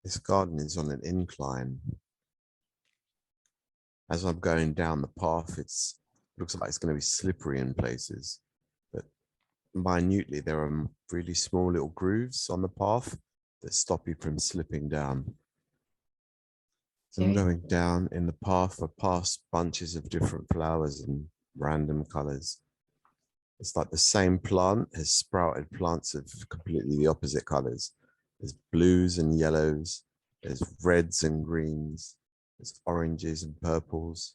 This garden is on an incline. As I'm going down the path, it looks like it's going to be slippery in places, but minutely there are really small little grooves on the path that stop you from slipping down. So I'm going down in the path. I pass bunches of different flowers in random colors. It's like the same plant has sprouted plants of completely the opposite colors. There's blues and yellows. There's reds and greens. There's oranges and purples.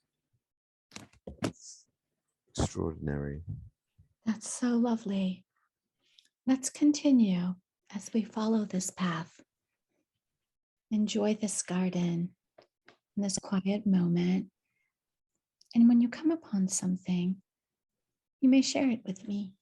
It's extraordinary. That's so lovely. Let's continue as we follow this path. Enjoy this garden, this quiet moment. And when you come upon something, you may share it with me.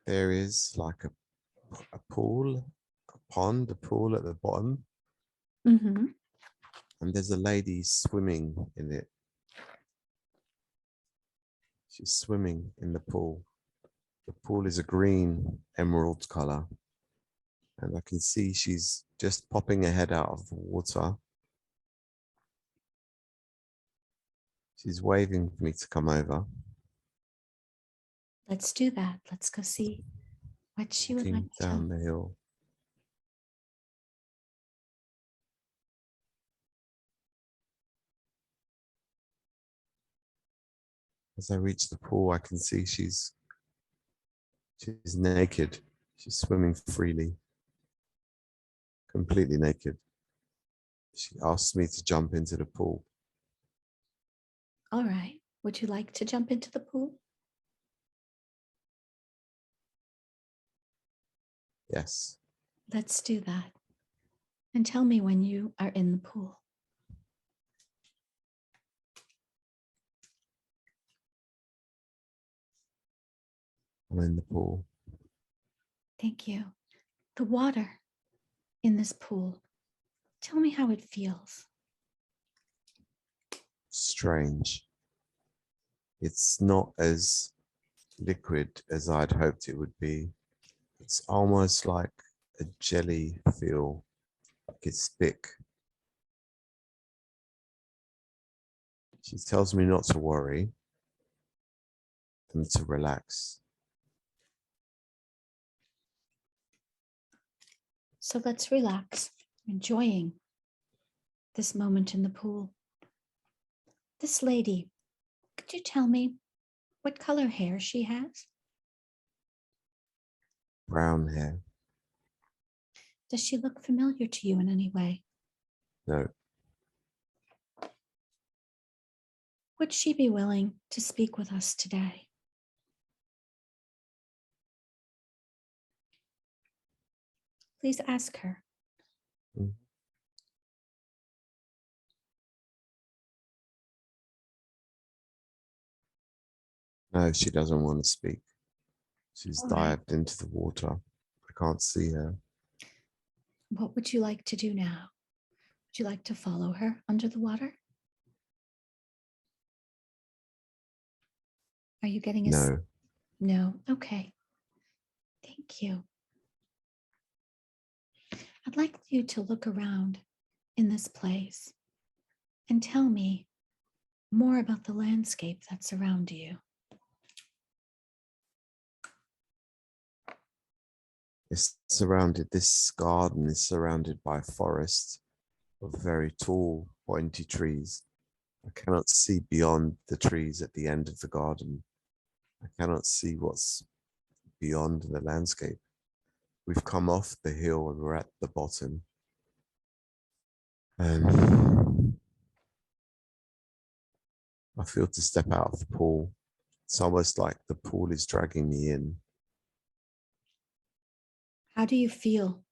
There is like a pool, a pond, a pool at the bottom. Mm-hmm. And there's a lady swimming in it. She's swimming in the pool. The pool is a green emerald color. And I can see she's just popping her head out of the water. She's waving for me to come over. Let's do that. Let's go see what she would like to Down tell. the hill. As I reach the pool, I can see she's naked. She's swimming freely, completely naked. She asks me to jump into the pool. All right. Would you like to jump into the pool? Yes. Let's do that. And tell me when you are in the pool. I'm in the pool. Thank you. The water in this pool, tell me how it feels. Strange. It's not as liquid as I'd hoped it would be. It's almost like a jelly feel, like it's thick. She tells me not to worry and to relax. So let's relax, enjoying this moment in the pool. This lady, could you tell me what color hair she has? Brown hair. Does she look familiar to you in any way? No. Would she be willing to speak with us today? Please ask her. Mm. No, she doesn't want to speak. She's dived into the water. I can't see her. What would you like to do now? Would you like to follow her under the water? Are you getting a... No. No? Okay. Thank you. I'd like you to look around in this place and tell me more about the landscape that's around you. This garden is surrounded by forests of very tall, pointy trees. I cannot see beyond the trees at the end of the garden. I cannot see what's beyond the landscape. We've come off the hill and we're at the bottom. And I feel to step out of the pool. It's almost like the pool is dragging me in. How do you feel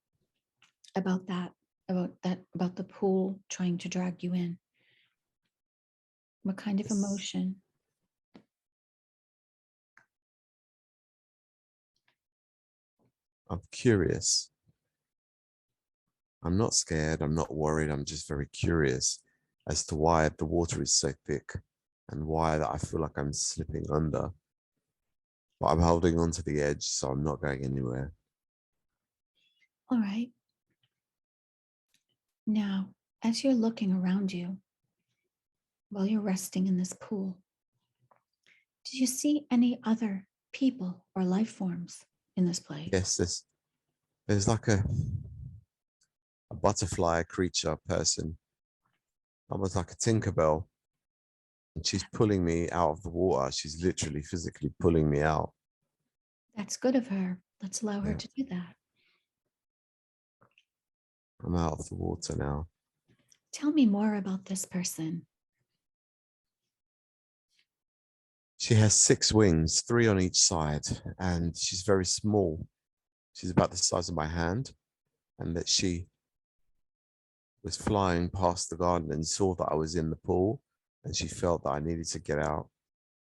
about that? About the pool trying to drag you in? What kind of emotion? I'm curious. I'm not scared. I'm not worried. I'm just very curious. as to why the water is so thick and why that I feel like I'm slipping under. But I'm holding on to the edge, so I'm not going anywhere. All right. Now, as you're looking around you while you're resting in this pool, do you see any other people or life forms in this place? Yes, there's like a butterfly creature person, almost like a Tinkerbell. And she's pulling me out of the water. She's literally physically pulling me out. That's good of her. Let's allow her Yeah, to do that. I'm out of the water now. Tell me more about this person. She has 6 wings, 3 on each side, and she's very small. She's about the size of my hand, and that she was flying past the garden and saw that I was in the pool, and she felt that I needed to get out.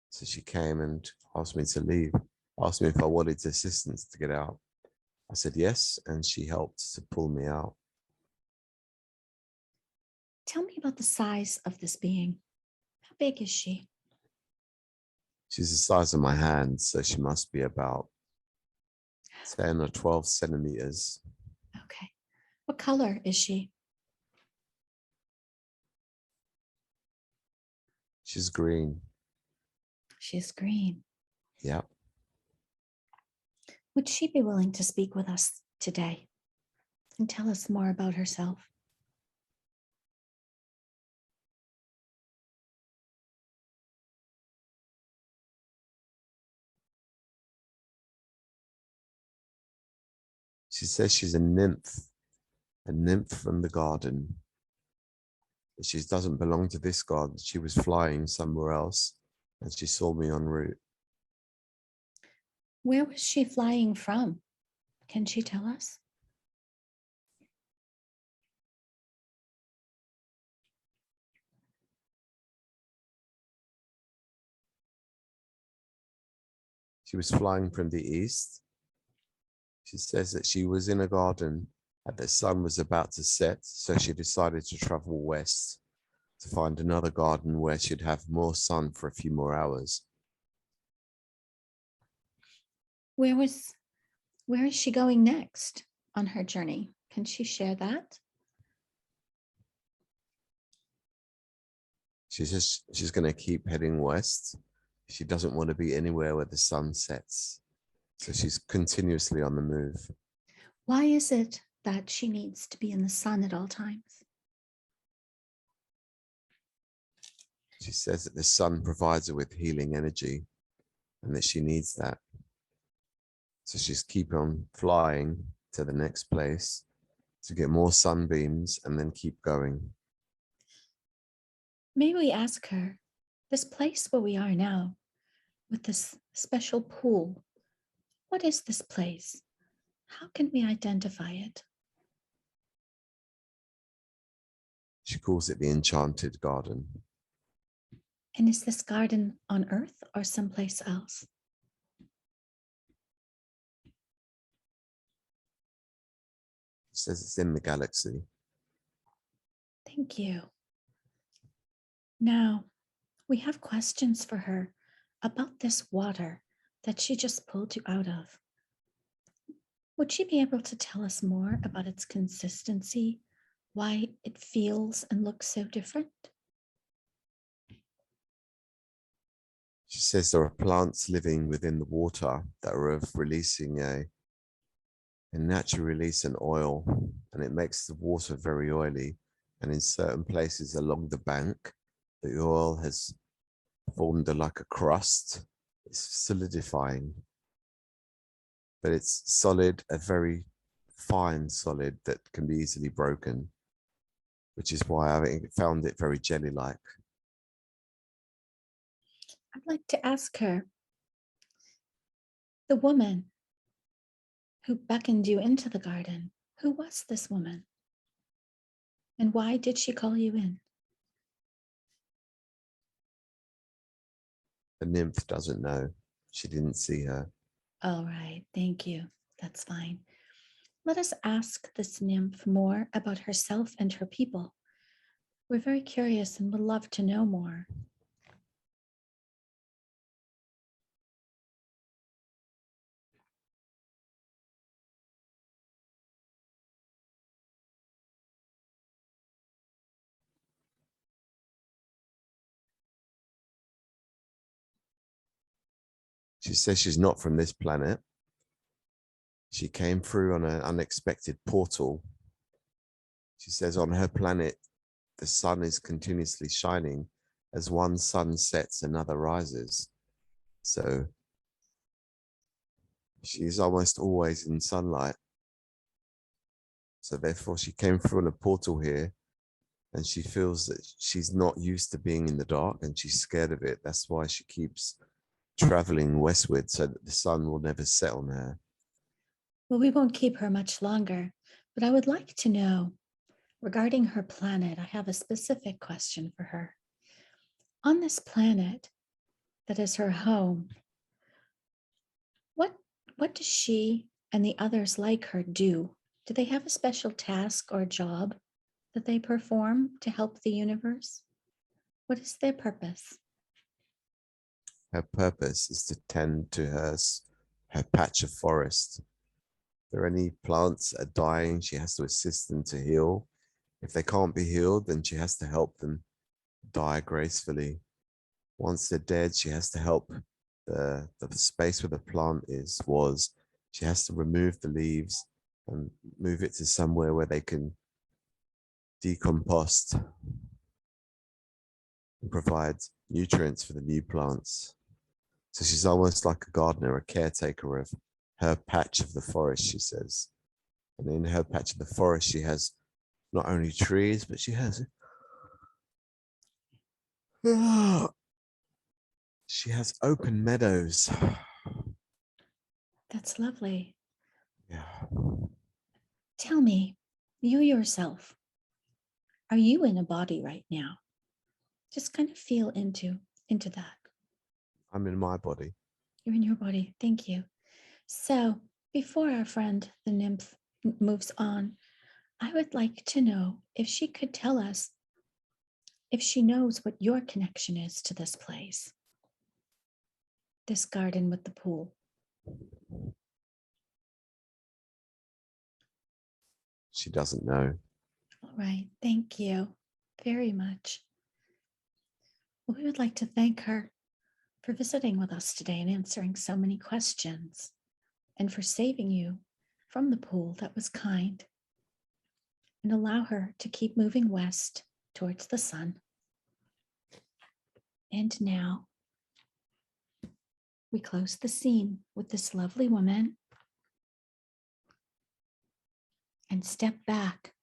So she came and asked me to leave, asked me if I wanted assistance to get out. I said yes, and she helped to pull me out. Tell me about the size of this being. How big is she? She's the size of my hand, so she must be about 10 or 12 centimeters. Okay. What color is she? She's green. She's green. Yep. Would she be willing to speak with us today and tell us more about herself? She says she's a nymph from the garden. She doesn't belong to this garden. She was flying somewhere else and she saw me en route. Where was she flying from? Can she tell us? She was flying from the east. She says that she was in a garden and the sun was about to set, so she decided to travel west to find another garden where she'd have more sun for a few more hours. Where is she going next on her journey? Can she share that? She says she's going to keep heading west. She doesn't want to be anywhere where the sun sets. So she's continuously on the move. Why is it that she needs to be in the sun at all times? She says that the sun provides her with healing energy and that she needs that. So she's keep on flying to the next place to get more sunbeams and then keep going. May we ask her, this place where we are now, with this special pool, what is this place? How can we identify it? She calls it the Enchanted Garden. And is this garden on Earth or someplace else? She says it's in the galaxy. Thank you. Now, we have questions for her about this water that she just pulled you out of. Would she be able to tell us more about its consistency, why it feels and looks so different? She says there are plants living within the water that are releasing a naturally release an oil, and it makes the water very oily. And in certain places along the bank, the oil has formed like a crust. It's solidifying, but it's solid, a very fine solid that can be easily broken, which is why I found it very jelly-like. I'd like to ask her, the woman who beckoned you into the garden, who was this woman? And why did she call you in? The nymph doesn't know. She didn't see her. All right, thank you. That's fine. Let us ask this nymph more about herself and her people. We're very curious and would love to know more. She says she's not from this planet. She came through on an unexpected portal. She says on her planet, the sun is continuously shining. As one sun sets, another rises. So she's almost always in sunlight. So therefore she came through on a portal here, and she feels that she's not used to being in the dark and she's scared of it. That's why she keeps traveling westward so that the sun will never set on her. Well, we won't keep her much longer, but I would like to know regarding her planet. I have a specific question for her. On this planet that is her home, what does she and the others like her do? Do they have a special task or job that they perform to help the universe? What is their purpose? Her purpose is to tend to her patch of forest. If there are any plants that are dying, she has to assist them to heal. If they can't be healed, then she has to help them die gracefully. Once they're dead, she has to help the space where the plant was. She has to remove the leaves and move it to somewhere where they can decompost and provide nutrients for the new plants. So she's almost like a gardener, a caretaker of her patch of the forest, she says. And in her patch of the forest, she has not only trees, but she has open meadows. That's lovely. Yeah. Tell me, you yourself, are you in a body right now? Just kind of feel into that. I'm in my body. You're in your body. Thank you. So before our friend, the nymph, moves on, I would like to know if she could tell us if she knows what your connection is to this place, this garden with the pool. She doesn't know. All right. Thank you very much. Well, we would like to thank her for visiting with us today and answering so many questions, and for saving you from the pool that was kind, and allow her to keep moving west towards the sun. And now we close the scene with this lovely woman and step back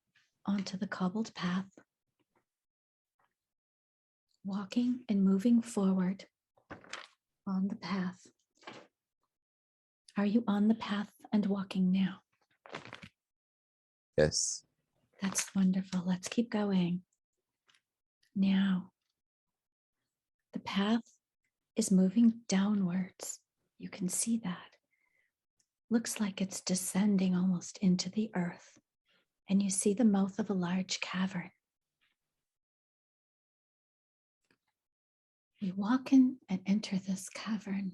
onto the cobbled path, walking and moving forward on the path. Are you on the path and walking now? Yes. That's wonderful. Let's keep going. Now, the path is moving downwards. You can see that. Looks like it's descending almost into the earth. And you see the mouth of a large cavern. We walk in and enter this cavern.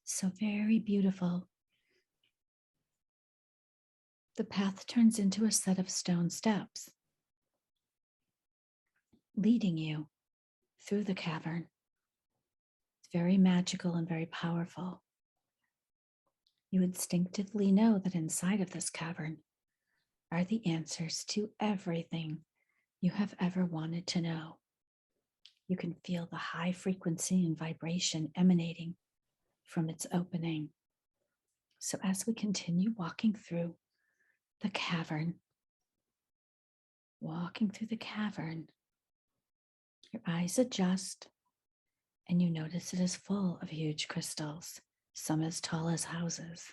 So very beautiful. The path turns into a set of stone steps, leading you through the cavern. It's very magical and very powerful. You instinctively know that inside of this cavern are the answers to everything you have ever wanted to know. You can feel the high frequency and vibration emanating from its opening. So as we continue walking through the cavern, your eyes adjust and you notice it is full of huge crystals, some as tall as houses.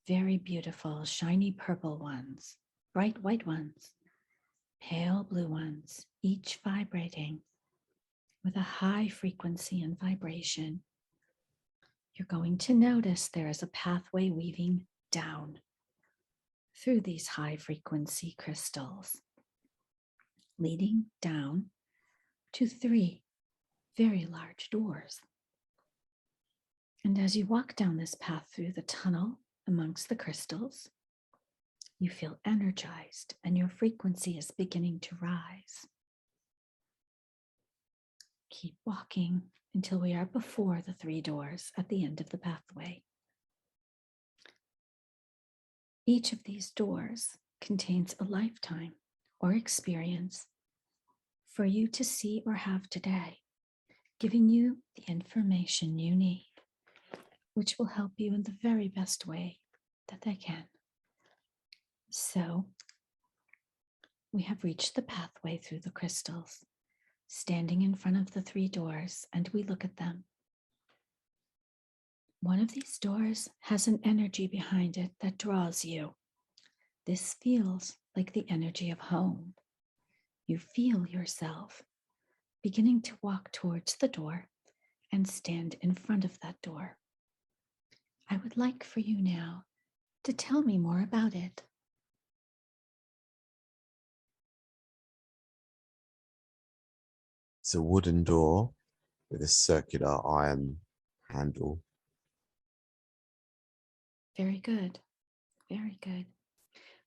Very beautiful, shiny purple ones, bright white ones, pale blue ones, each vibrating with a high frequency and vibration. You're going to notice there is a pathway weaving down through these high frequency crystals. leading down to 3 very large doors. And as you walk down this path through the tunnel amongst the crystals, you feel energized and your frequency is beginning to rise. Keep walking until we are before the 3 doors at the end of the pathway. Each of these doors contains a lifetime or experience for you to see or have today, giving you the information you need, which will help you in the very best way that they can. So, we have reached the pathway through the crystals, standing in front of the 3 doors, and we look at them. One of these doors has an energy behind it that draws you. This feels like the energy of home. You feel yourself beginning to walk towards the door and stand in front of that door. I would like for you now to tell me more about it. It's a wooden door with a circular iron handle. Very good. Very good.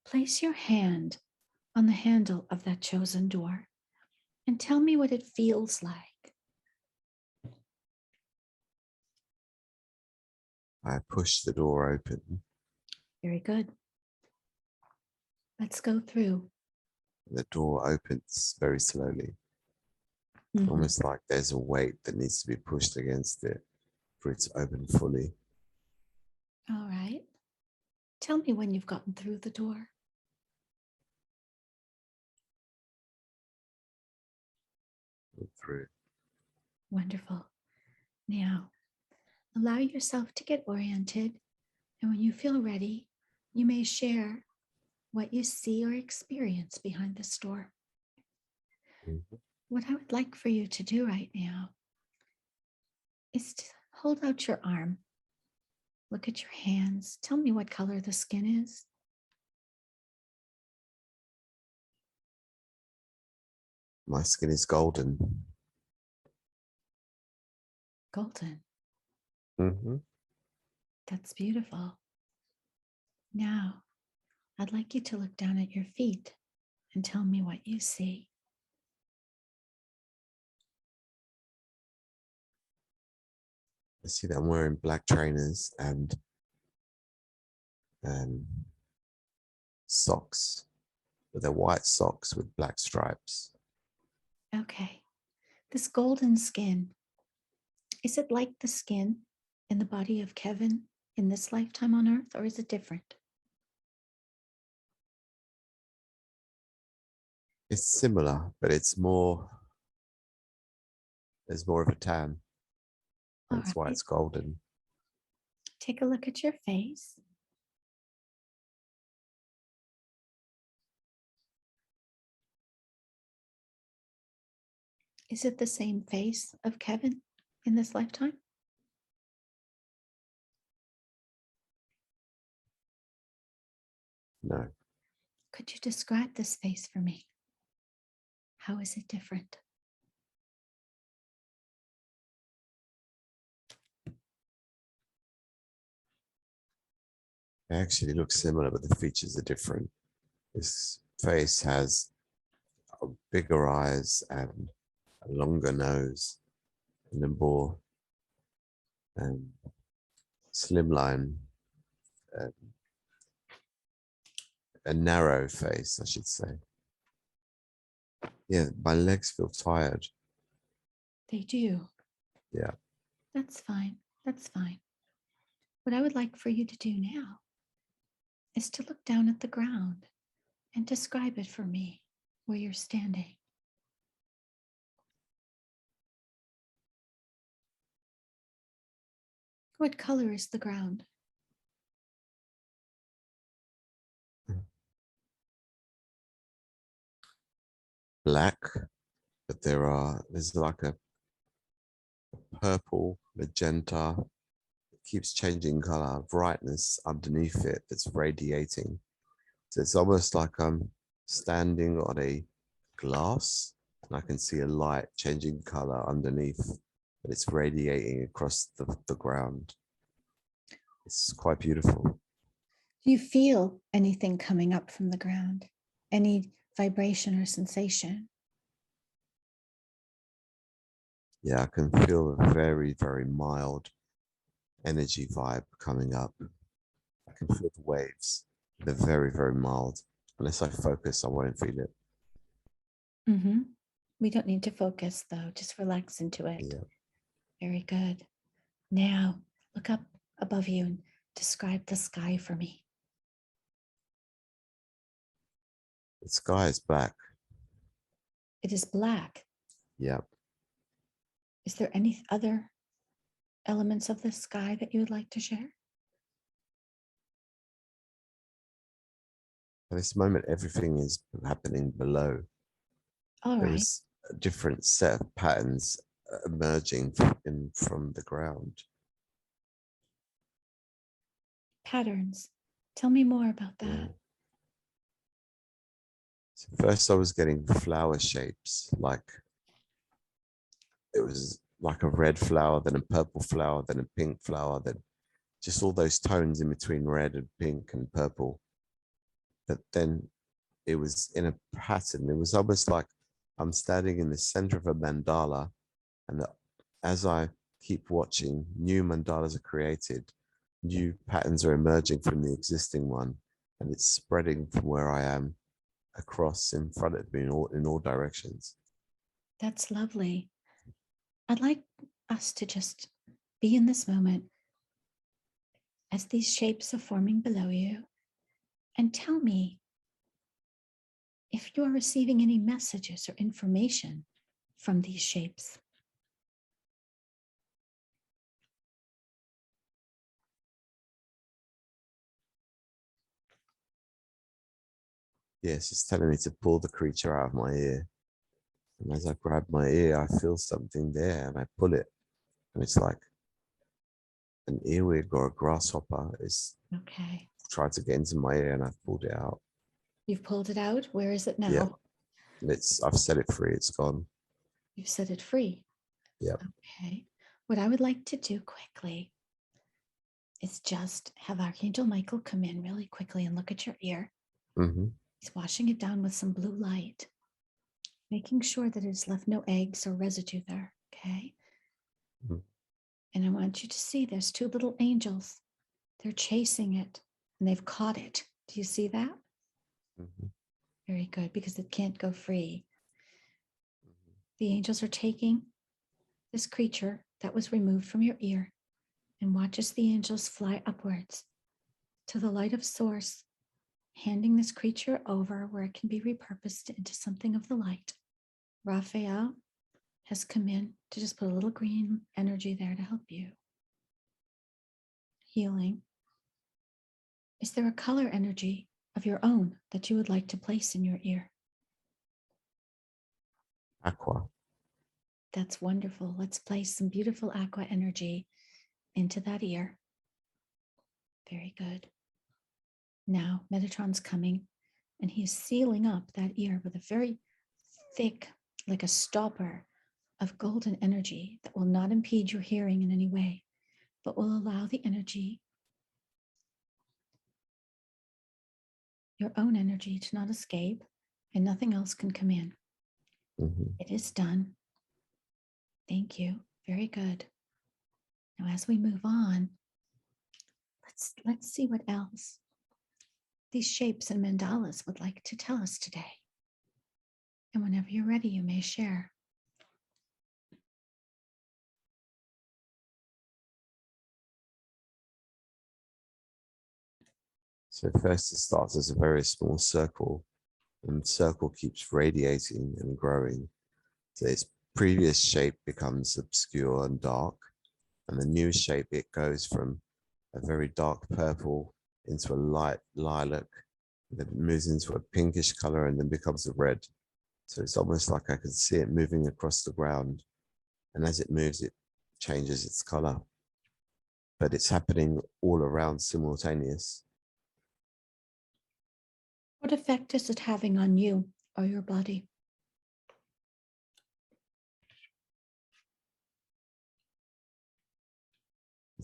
Place your hand on the handle of that chosen door and tell me what it feels like. I push the door open. Very good. Let's go through. The door opens very slowly, almost like there's a weight that needs to be pushed against it for it to open fully. All right. Tell me when you've gotten through the door. Through. Wonderful. Now, allow yourself to get oriented, and when you feel ready, you may share what you see or experience behind this door. What I would like for you to do right now is to hold out your arm. Look at your hands. Tell me what color the skin is. My skin is golden. Golden. Mm-hmm. That's beautiful. Now, I'd like you to look down at your feet and tell me what you see. I see that I'm wearing black trainers and socks, but they're white socks with black stripes. Okay. This golden skin, is it like the skin in the body of Kevin in this lifetime on Earth, or is it different? It's similar, but there's more of a tan. That's why it's golden. Take a look at your face. Is it the same face of Kevin in this lifetime? No. Could you describe this face for me? How is it different? It actually looks similar, but the features are different. This face has bigger eyes and a longer nose and a more slimline, a narrow face, I should say. Yeah, my legs feel tired. They do. Yeah. That's fine. That's fine. What I would like for you to do now is to look down at the ground and describe it for me where you're standing. What color is the ground? Black, but there's like a purple, magenta. It keeps changing color, brightness underneath it that's radiating. So it's almost like I'm standing on a glass, and I can see a light changing color underneath, but it's radiating across the ground. It's quite beautiful. Do you feel anything coming up from the ground? Any vibration or sensation? Yeah, I can feel a very, very mild energy vibe coming up. I can feel the waves. They're very, very mild. Unless I focus, I won't feel it. Mm-hmm. We don't need to focus, though. Just relax into it. Yeah. Very good. Now, look up above you and describe the sky for me. The sky is black. It is black. Yeah. Is there any other elements of the sky that you would like to share? At this moment, everything is happening below. All There right. is a different set of patterns emerging from the ground. Patterns. Tell me more about that. Yeah. So first, I was getting flower shapes, like it was like a red flower, then a purple flower, then a pink flower, then just all those tones in between red and pink and purple. But then it was in a pattern. It was almost like I'm standing in the center of a mandala, and as I keep watching, new mandalas are created, new patterns are emerging from the existing one, and it's spreading from where I am across in front of me in all directions. That's lovely. I'd like us to just be in this moment as these shapes are forming below you, and tell me if you are receiving any messages or information from these shapes. Yes, it's telling me to pull the creature out of my ear. And as I grab my ear, I feel something there and I pull it. And it's like an earwig or a grasshopper is Okay. trying to get into my ear, and I've pulled it out. You've pulled it out. Where is it now? Yeah. I've set it free. It's gone. You've set it free. Yeah. Okay. What I would like to do quickly is just have Archangel Michael come in really quickly and look at your ear. Mm-hmm. He's washing it down with some blue light, making sure that it's left no eggs or residue there. Okay. Mm-hmm. And I want you to see there's two little angels. They're chasing it and they've caught it. Do you see that? Mm-hmm. Very good, because it can't go free. The angels are taking this creature that was removed from your ear, and watch as the angels fly upwards to the light of source, handing this creature over where it can be repurposed into something of the light. Raphael has come in to just put a little green energy there to help you. Healing. Is there a color energy of your own that you would like to place in your ear? Aqua. That's wonderful. Let's place some beautiful aqua energy into that ear. Very good. Now Metatron's coming, and he is sealing up that ear with a very thick, like a stopper of golden energy that will not impede your hearing in any way, but will allow the energy, your own energy, to not escape, and nothing else can come in. Mm-hmm. It is done. Thank you. Very good. Now, as we move on, let's see what else these shapes and mandalas would like to tell us today. And whenever you're ready, you may share. So first it starts as a very small circle, and the circle keeps radiating and growing. So its previous shape becomes obscure and dark, and the new shape, it goes from a very dark purple into a light lilac, then it moves into a pinkish color and then becomes a red. So it's almost like I can see it moving across the ground, and as it moves, it changes its color. But it's happening all around simultaneous. What effect is it having on you or your body?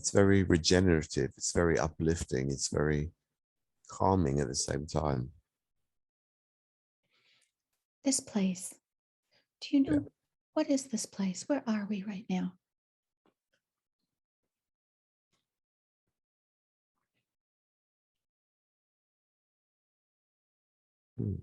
It's very regenerative. It's very uplifting. It's very calming at the same time. This place, do you know Yeah. what is this place? Where are we right now? Hmm.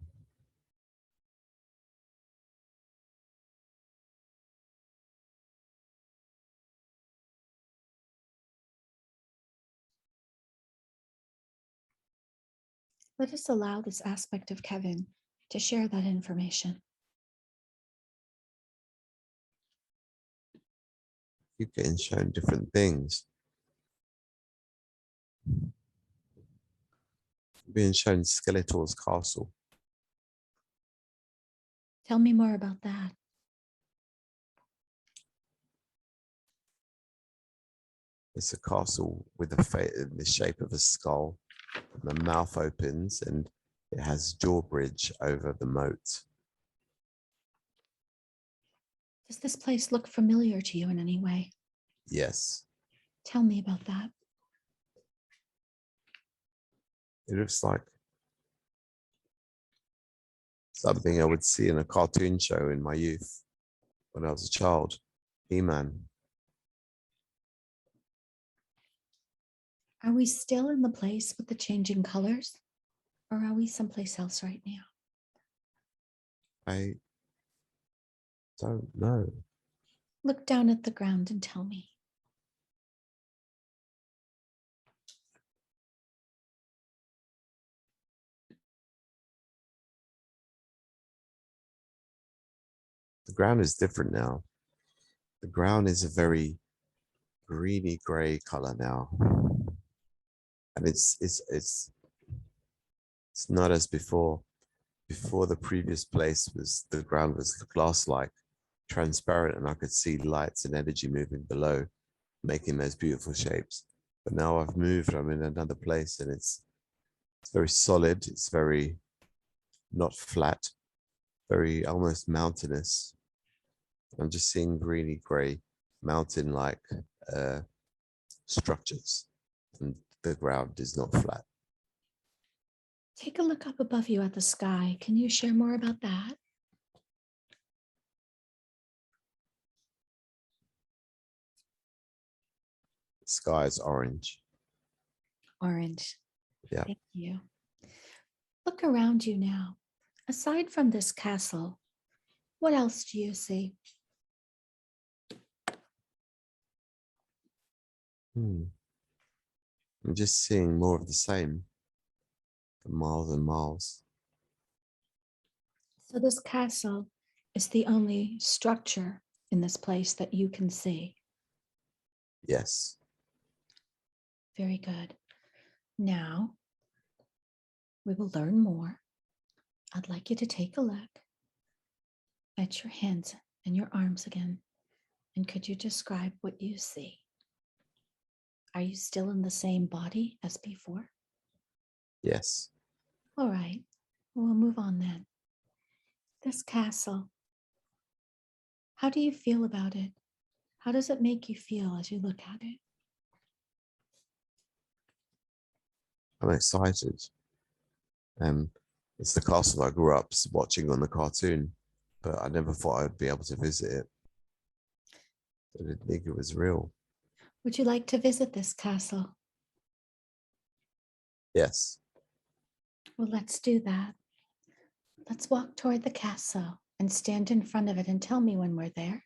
Let us allow this aspect of Kevin to share that information. Keep getting shown different things. Being shown Skeletor's castle. Tell me more about that. It's a castle with the shape of a skull. And the mouth opens and it has drawbridge over the moat. Does this place look familiar to you in any way? Yes. Tell me about that. It looks like something I would see in a cartoon show in my youth when I was a child. He-Man. Are we still in the place with the changing colors? Or are we someplace else right now? I don't know. Look down at the ground and tell me. The ground is different now. The ground is a very greeny gray color now. And it's not as before. Before, the previous place was the ground was glass-like, transparent, and I could see lights and energy moving below, making those beautiful shapes. But now I've moved, I'm in another place, and it's very solid. It's very not flat, very almost mountainous. I'm just seeing greeny gray mountain-like structures, and the ground is not flat. Take a look up above you at the sky. Can you share more about that? The sky is orange. Orange. Yeah. Thank you. Look around you now. Aside from this castle, what else do you see? I'm just seeing more of the same for miles and miles. So this castle is the only structure in this place that you can see. Yes. Very good. Now, we will learn more. I'd like you to take a look at your hands and your arms again. And could you describe what you see? Are you still in the same body as before? Yes. All right, we'll move on then. This castle, how do you feel about it? How does it make you feel as you look at it? I'm excited. It's the castle I grew up watching on the cartoon, but I never thought I'd be able to visit it. I didn't think it was real. Would you like to visit this castle? Yes. Well, let's do that. Let's walk toward the castle and stand in front of it and tell me when we're there.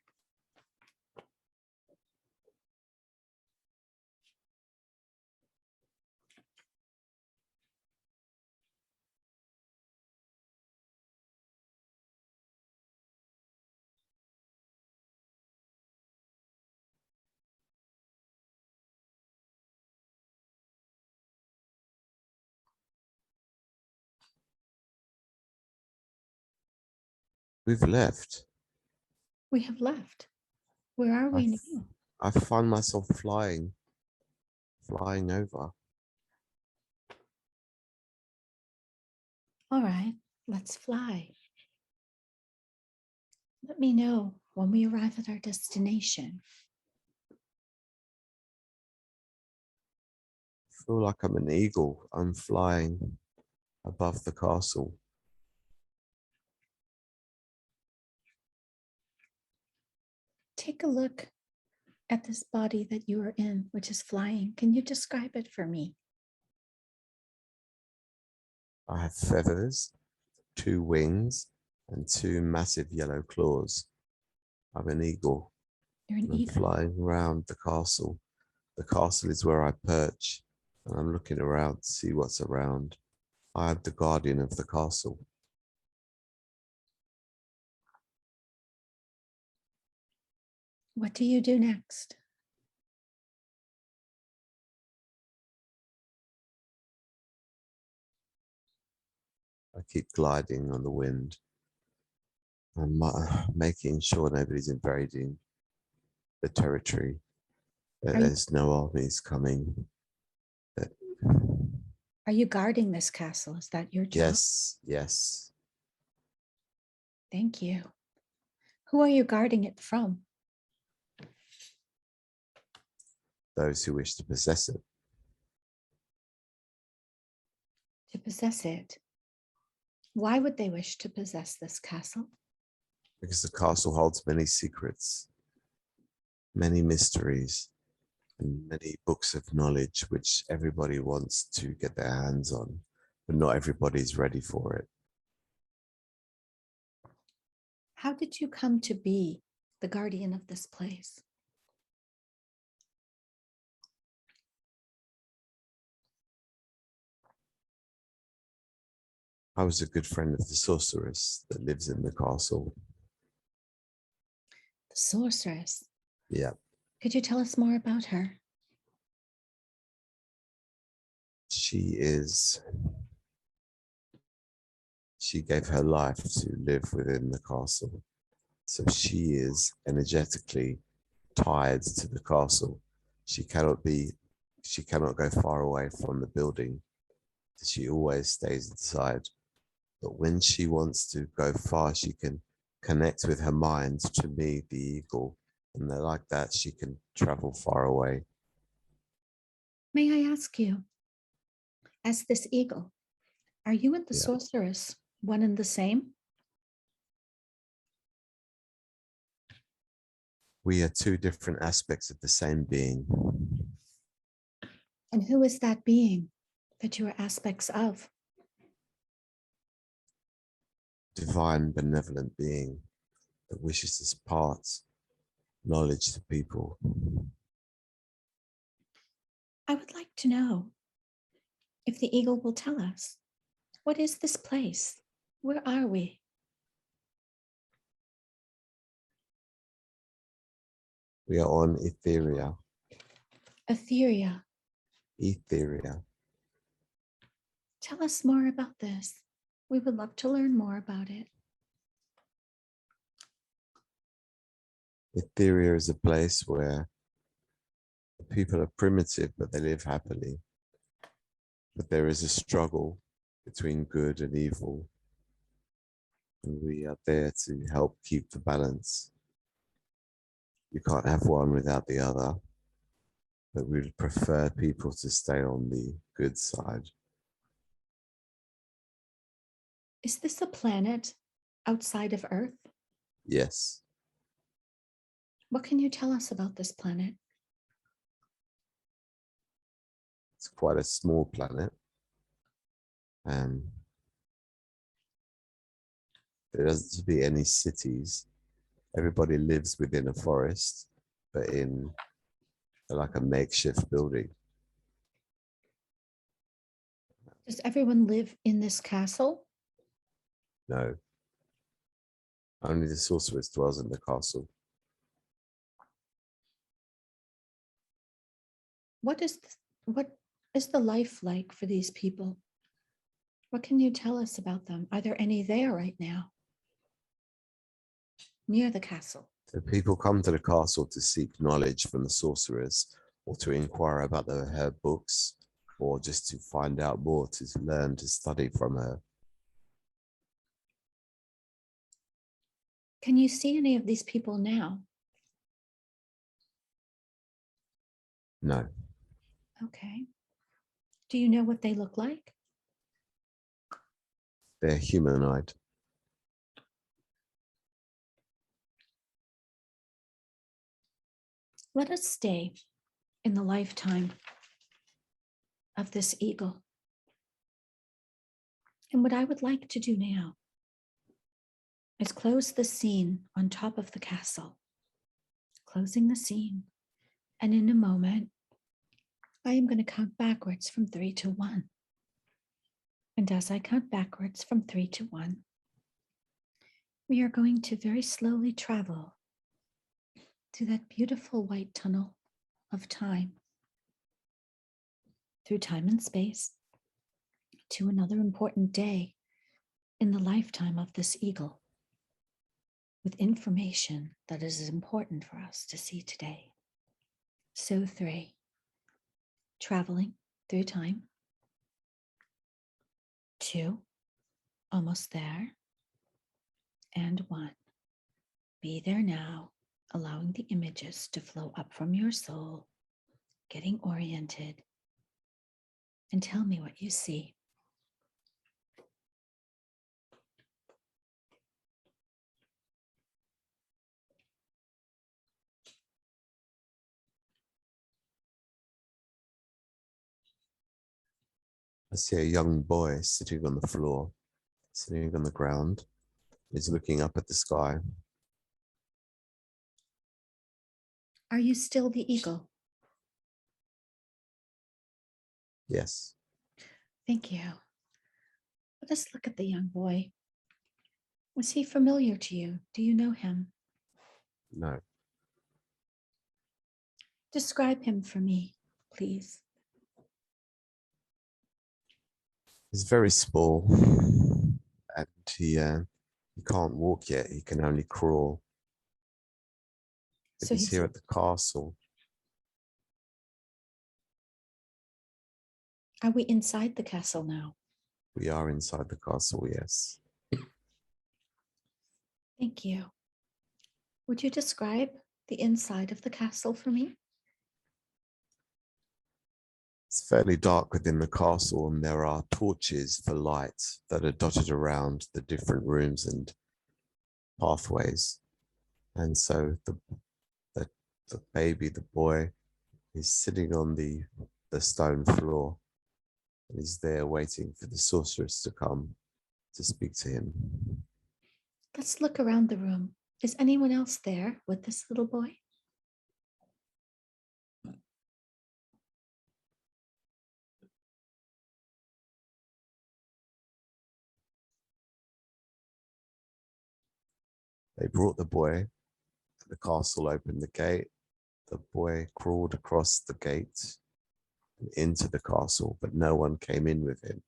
We've left. We have left. Where are we now? I find myself flying over. All right, let's fly. Let me know when we arrive at our destination. feel like I'm an eagle. I'm flying above the castle. Take a look at this body that you are in, which is flying. Can you describe it for me? I have feathers, 2 wings, and 2 massive yellow claws. I'm an eagle. You're an And I'm eagle. flying around the castle. The castle is where I perch, and I'm looking around to see what's around. I am the guardian of the castle. What do you do next? I keep gliding on the wind. I'm making sure nobody's invading the territory, that Are you, there's no armies coming. That are you guarding this castle? Is that your job? yes, yes, Thank you. Who are you guarding it from? those who wish to possess it. To possess it. Why would they wish to possess this castle? Because the castle holds many secrets, many mysteries, and many books of knowledge which everybody wants to get their hands on, but not everybody's ready for it. How did you come to be the guardian of this place? I was a good friend of the sorceress that lives in the castle. The sorceress. Yeah, Could you tell us more about her? she gave her life to live within the castle. So she is energetically tied to the castle. She cannot go far away from the building. She always stays inside. But when she wants to go far, she can connect with her mind to me, the eagle. And like that, she can travel far away. May I ask you, as this eagle, are you and the Yeah. sorceress one and the same? We are 2 different aspects of the same being. And who is that being that you are aspects of? Divine, benevolent being that wishes to impart knowledge to people. I would like to know if the eagle will tell us, what is this place? Where are we? We are on Etheria. Etheria. Etheria. Tell us more about this. We would love to learn more about it. Etheria is a place where the people are primitive, but they live happily. But there is a struggle between good and evil. And we are there to help keep the balance. You can't have one without the other. But we would prefer people to stay on the good side. Is this a planet outside of Earth? Yes. What can you tell us about this planet? It's quite a small planet. There doesn't seem to be any cities. Everybody lives within a forest, but in like a makeshift building. Does everyone live in this castle? No. Only the sorceress dwells in the castle. What is the life like for these people? What can you tell us about them? Are there any there right now? Near the castle? So people come to the castle to seek knowledge from the sorceress, or to inquire about her books, or just to find out more, to learn, to study from her. Can you see any of these people now? No. Okay. Do you know what they look like? They're humanoid. Let us stay in the lifetime of this eagle. And what I would like to do now is close the scene on top of the castle, closing the scene. And in a moment, I am going to count backwards from 3 to 1. And as I count backwards from 3 to 1, we are going to very slowly travel through that beautiful white tunnel of time, through time and space, to another important day in the lifetime of this eagle, with information that is important for us to see today. So 3, traveling through time. 2, almost there. And 1, be there now, allowing the images to flow up from your soul, getting oriented, and tell me what you see. I see a young boy sitting on the floor, sitting on the ground. He's looking up at the sky. Are you still the eagle? Yes. Thank you. Let us look at the young boy. Was he familiar to you? Do you know him? No. Describe him for me, please. He's very small, and he can't walk yet. He can only crawl. But So he's here at the castle. Are we inside the castle now? We are inside the castle, yes. Thank you. Would you describe the inside of the castle for me? It's fairly dark within the castle, and there are torches for light that are dotted around the different rooms and pathways. And so the baby, the boy, is sitting on the stone floor, and he's there waiting for the sorceress to come to speak to him. Let's look around the room. Is anyone else there with this little boy? They brought the boy. The castle opened the gate. The boy crawled across the gate and into the castle, but no one came in with him.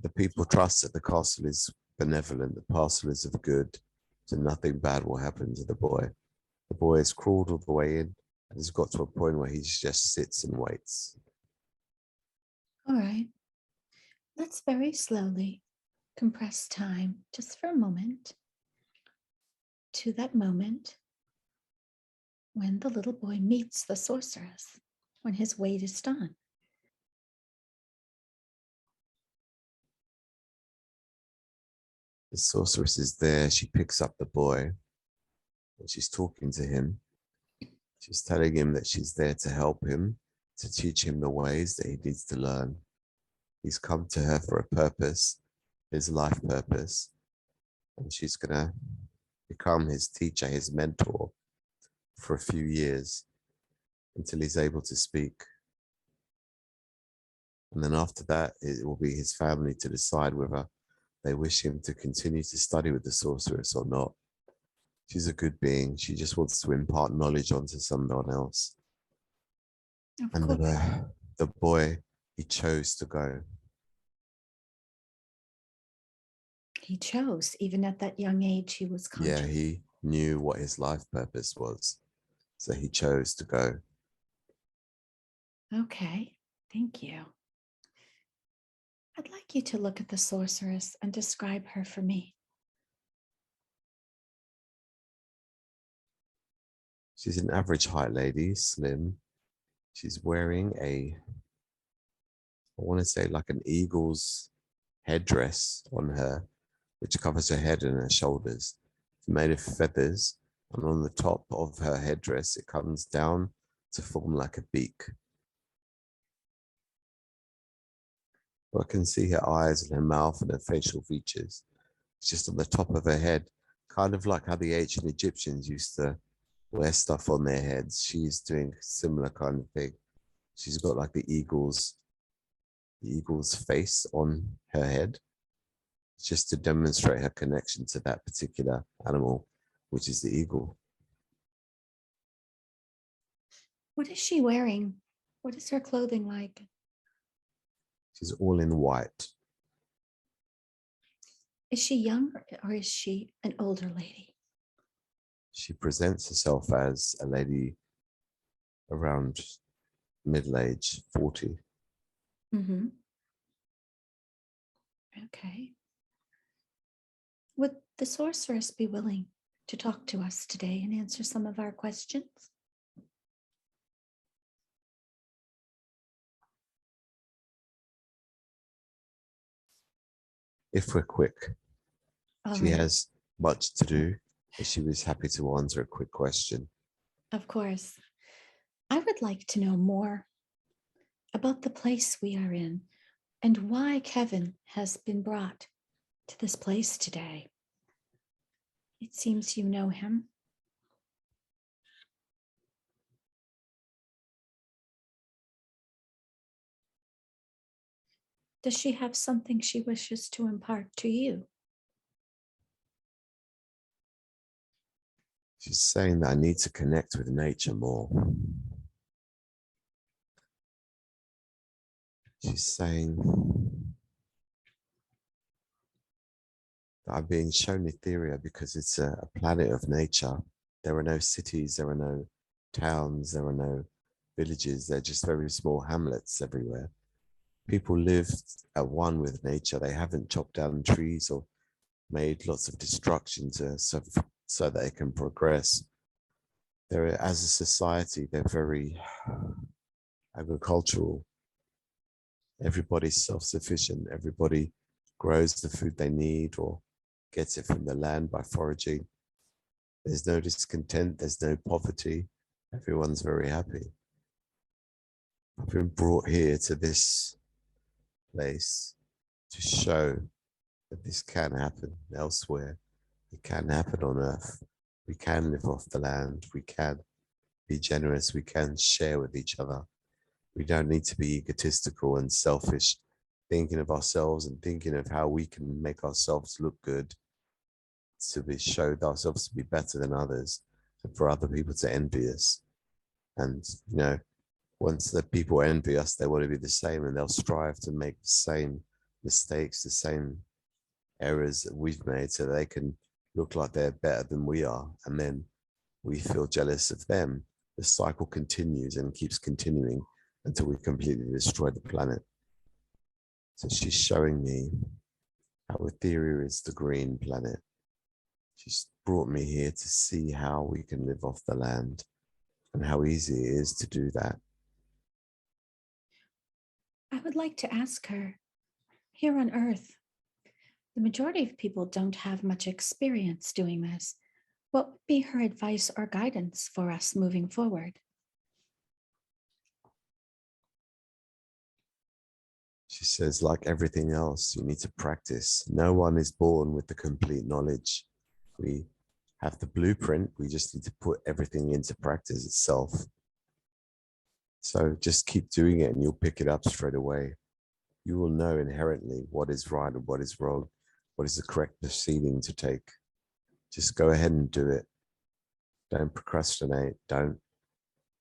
The people trust that the castle is benevolent, the castle is of good, so nothing bad will happen to the boy. The boy has crawled all the way in and has got to a point where he just sits and waits. All right. Let's very slowly compress time just for a moment to that moment when the little boy meets the sorceress, when his wait is done. The sorceress is there. She picks up the boy and she's talking to him. She's telling him that she's there to help him, to teach him the ways that he needs to learn. He's come to her for a purpose, his life purpose, and she's going to become his teacher, his mentor for a few years until he's able to speak. And then after that, it will be his family to decide whether they wish him to continue to study with the sorceress or not. She's a good being. She just wants to impart knowledge onto someone else. Of And course. the boy, he chose to go. He chose, even at that young age, he was conscious. Yeah, he knew what his life purpose was. So he chose to go. Okay, thank you. I'd like you to look at the sorceress and describe her for me. She's an average height lady, slim. She's wearing a I want to say like an eagle's headdress on her, which covers her head and her shoulders. It's made of feathers, and on the top of her headdress, it comes down to form like a beak. I can see her eyes and her mouth and her facial features. It's just on the top of her head, kind of like how the ancient Egyptians used to wear stuff on their heads. She's doing a similar kind of thing. She's got like the eagle's face on her head, just to demonstrate her connection to that particular animal, which is the eagle. What is she wearing? What is her clothing like? She's all in white. Is she young or is she an older lady? She presents herself as a lady around middle age, 40. Mm-hmm. Okay. Would the sorceress be willing to talk to us today and answer some of our questions? If we're quick, All she right. has much to do, but she was happy to answer a quick question. Of course. I would like to know more about the place we are in and why Kevin has been brought to this place today. It seems you know him. Does she have something she wishes to impart to you? She's saying that I need to connect with nature more. She's saying that I'm being shown Etheria because it's a planet of nature. There are no cities, there are no towns, there are no villages. They're just very small hamlets everywhere. People live at one with nature. They haven't chopped down trees or made lots of destruction so that it can progress. They're, as a society, they're very agricultural. Everybody's self-sufficient. Everybody grows the food they need or gets it from the land by foraging. There's no discontent. There's no poverty. Everyone's very happy. I've been brought here to this place to show that this can happen elsewhere. It can happen on Earth. We can live off the land. We can be generous. We can share with each other. We don't need to be egotistical and selfish, thinking of ourselves and thinking of how we can make ourselves look good, to be showed ourselves to be better than others, and for other people to envy us. And, you know, once the people envy us, they want to be the same and they'll strive to make the same mistakes, the same errors that we've made so they can look like they're better than we are. And then we feel jealous of them. The cycle continues and keeps continuing until we completely destroy the planet. So she's showing me how Etheria is the green planet. She's brought me here to see how we can live off the land and how easy it is to do that. I would like to ask her, here on Earth, the majority of people don't have much experience doing this. What would be her advice or guidance for us moving forward? She says, like everything else, you need to practice. No one is born with the complete knowledge. We have the blueprint. We just need to put everything into practice itself. So just keep doing it and you'll pick it up straight away. You will know inherently what is right and what is wrong, what is the correct proceeding to take. Just go ahead and do it. Don't procrastinate. Don't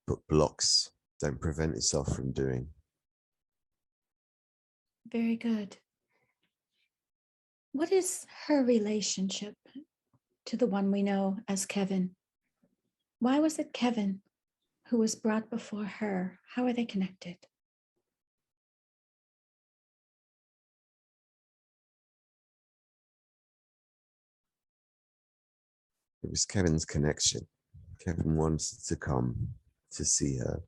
put blocks. Don't prevent yourself from doing. Very good. What is her relationship to the one we know as Kevin? Why was it Kevin who was brought before her? How are they connected? It was Kevin's connection. Kevin wanted to come to see her.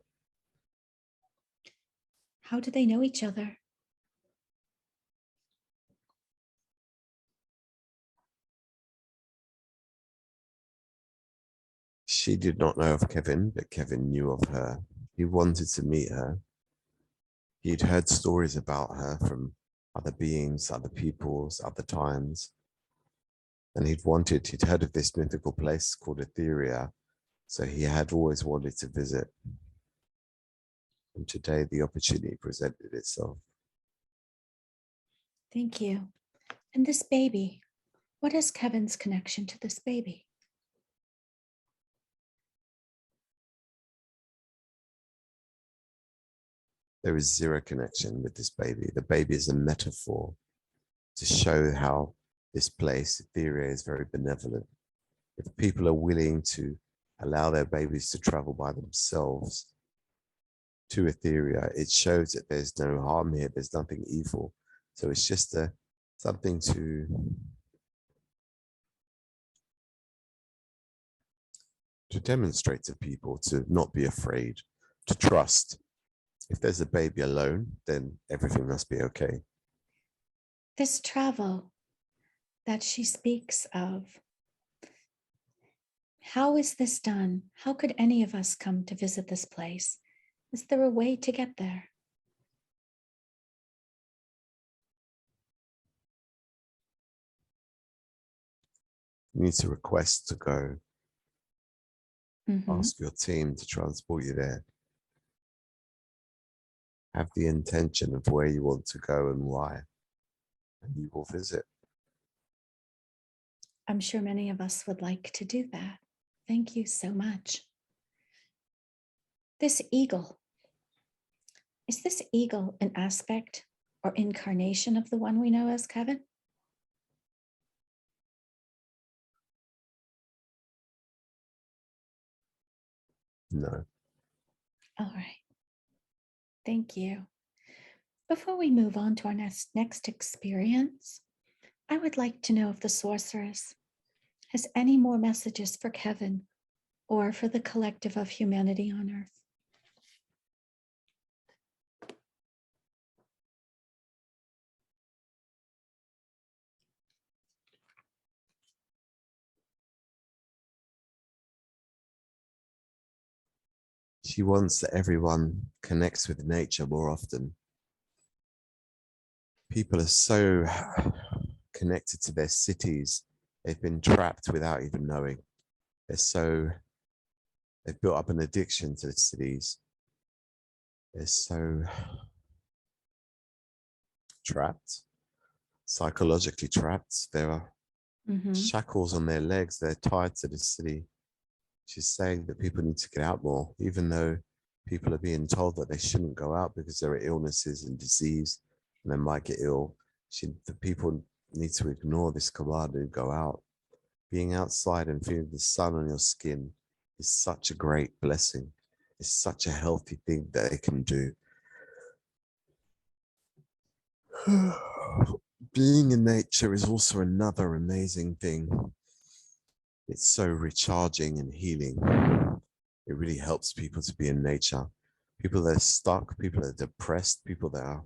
How do they know each other? She did not know of Kevin, but Kevin knew of her. He wanted to meet her. He'd heard stories about her from other beings, other peoples, other times. And he'd heard of this mythical place called Etheria. So he had always wanted to visit. And today the opportunity presented itself. Thank you. And this baby, what is Kevin's connection to this baby? There is zero connection with this baby. The baby is a metaphor to show how this place, Etheria, is very benevolent. If people are willing to allow their babies to travel by themselves to Etheria, it shows that there's no harm here, there's nothing evil. So it's just something to demonstrate to people to not be afraid, to trust. If there's a baby alone, then everything must be okay. This travel that she speaks of, how is this done? How could any of us come to visit this place? Is there a way to get there? You need to request to go, Mm-hmm. ask your team to transport you there. Have the intention of where you want to go and why, and you will visit. I'm sure many of us would like to do that. Thank you so much. This eagle, is this eagle an aspect or incarnation of the one we know as Kevin? No. All right. Thank you. Before we move on to our next experience, I would like to know if the sorceress has any more messages for Kevin or for the collective of humanity on Earth. She wants that everyone connects with nature more often. People are so connected to their cities. They've been trapped without even knowing. They've built up an addiction to the cities. They're so trapped, psychologically trapped. There are shackles on their legs. They're tied to the city. She's saying that people need to get out more, even though people are being told that they shouldn't go out because there are illnesses and disease and they might get ill. The people need to ignore this command and go out. Being outside and feeling the sun on your skin is such a great blessing. It's such a healthy thing that they can do. Being in nature is also another amazing thing. It's so recharging and healing. It really helps people to be in nature. People that are stuck, people that are depressed, people that are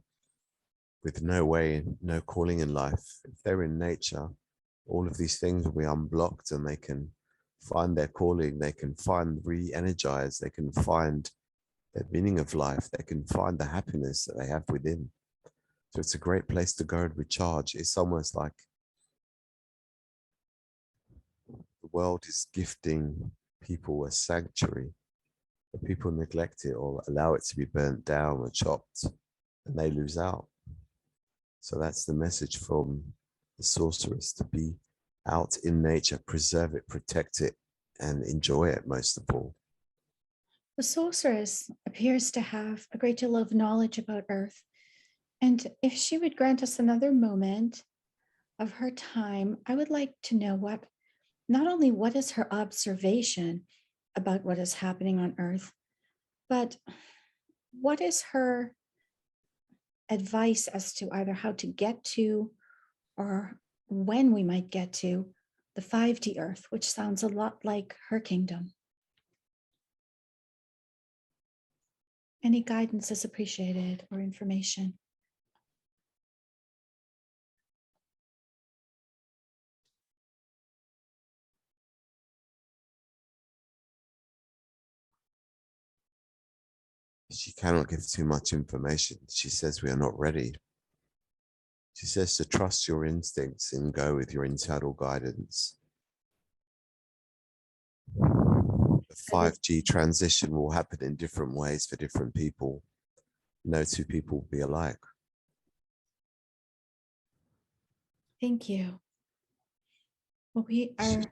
with no way, no calling in life. If they're in nature, all of these things will be unblocked and they can find their calling, they can find re-energized, they can find their meaning of life, they can find the happiness that they have within. So it's a great place to go and recharge. It's almost like the world is gifting people a sanctuary, but people neglect it or allow it to be burnt down or chopped, and they lose out. So that's the message from the sorceress, to be out in nature, preserve it, protect it, and enjoy it most of all. The sorceress appears to have a great deal of knowledge about Earth. And if she would grant us another moment of her time, I would like to know not only what is her observation about what is happening on Earth, but what is her advice as to either how to get to or when we might get to the 5D Earth, which sounds a lot like her kingdom. Any guidance is appreciated or information. She cannot give too much information. She says we are not ready. She says to trust your instincts and go with your internal guidance. The 5G transition will happen in different ways for different people. No two people will be alike. Thank you. Well, we are,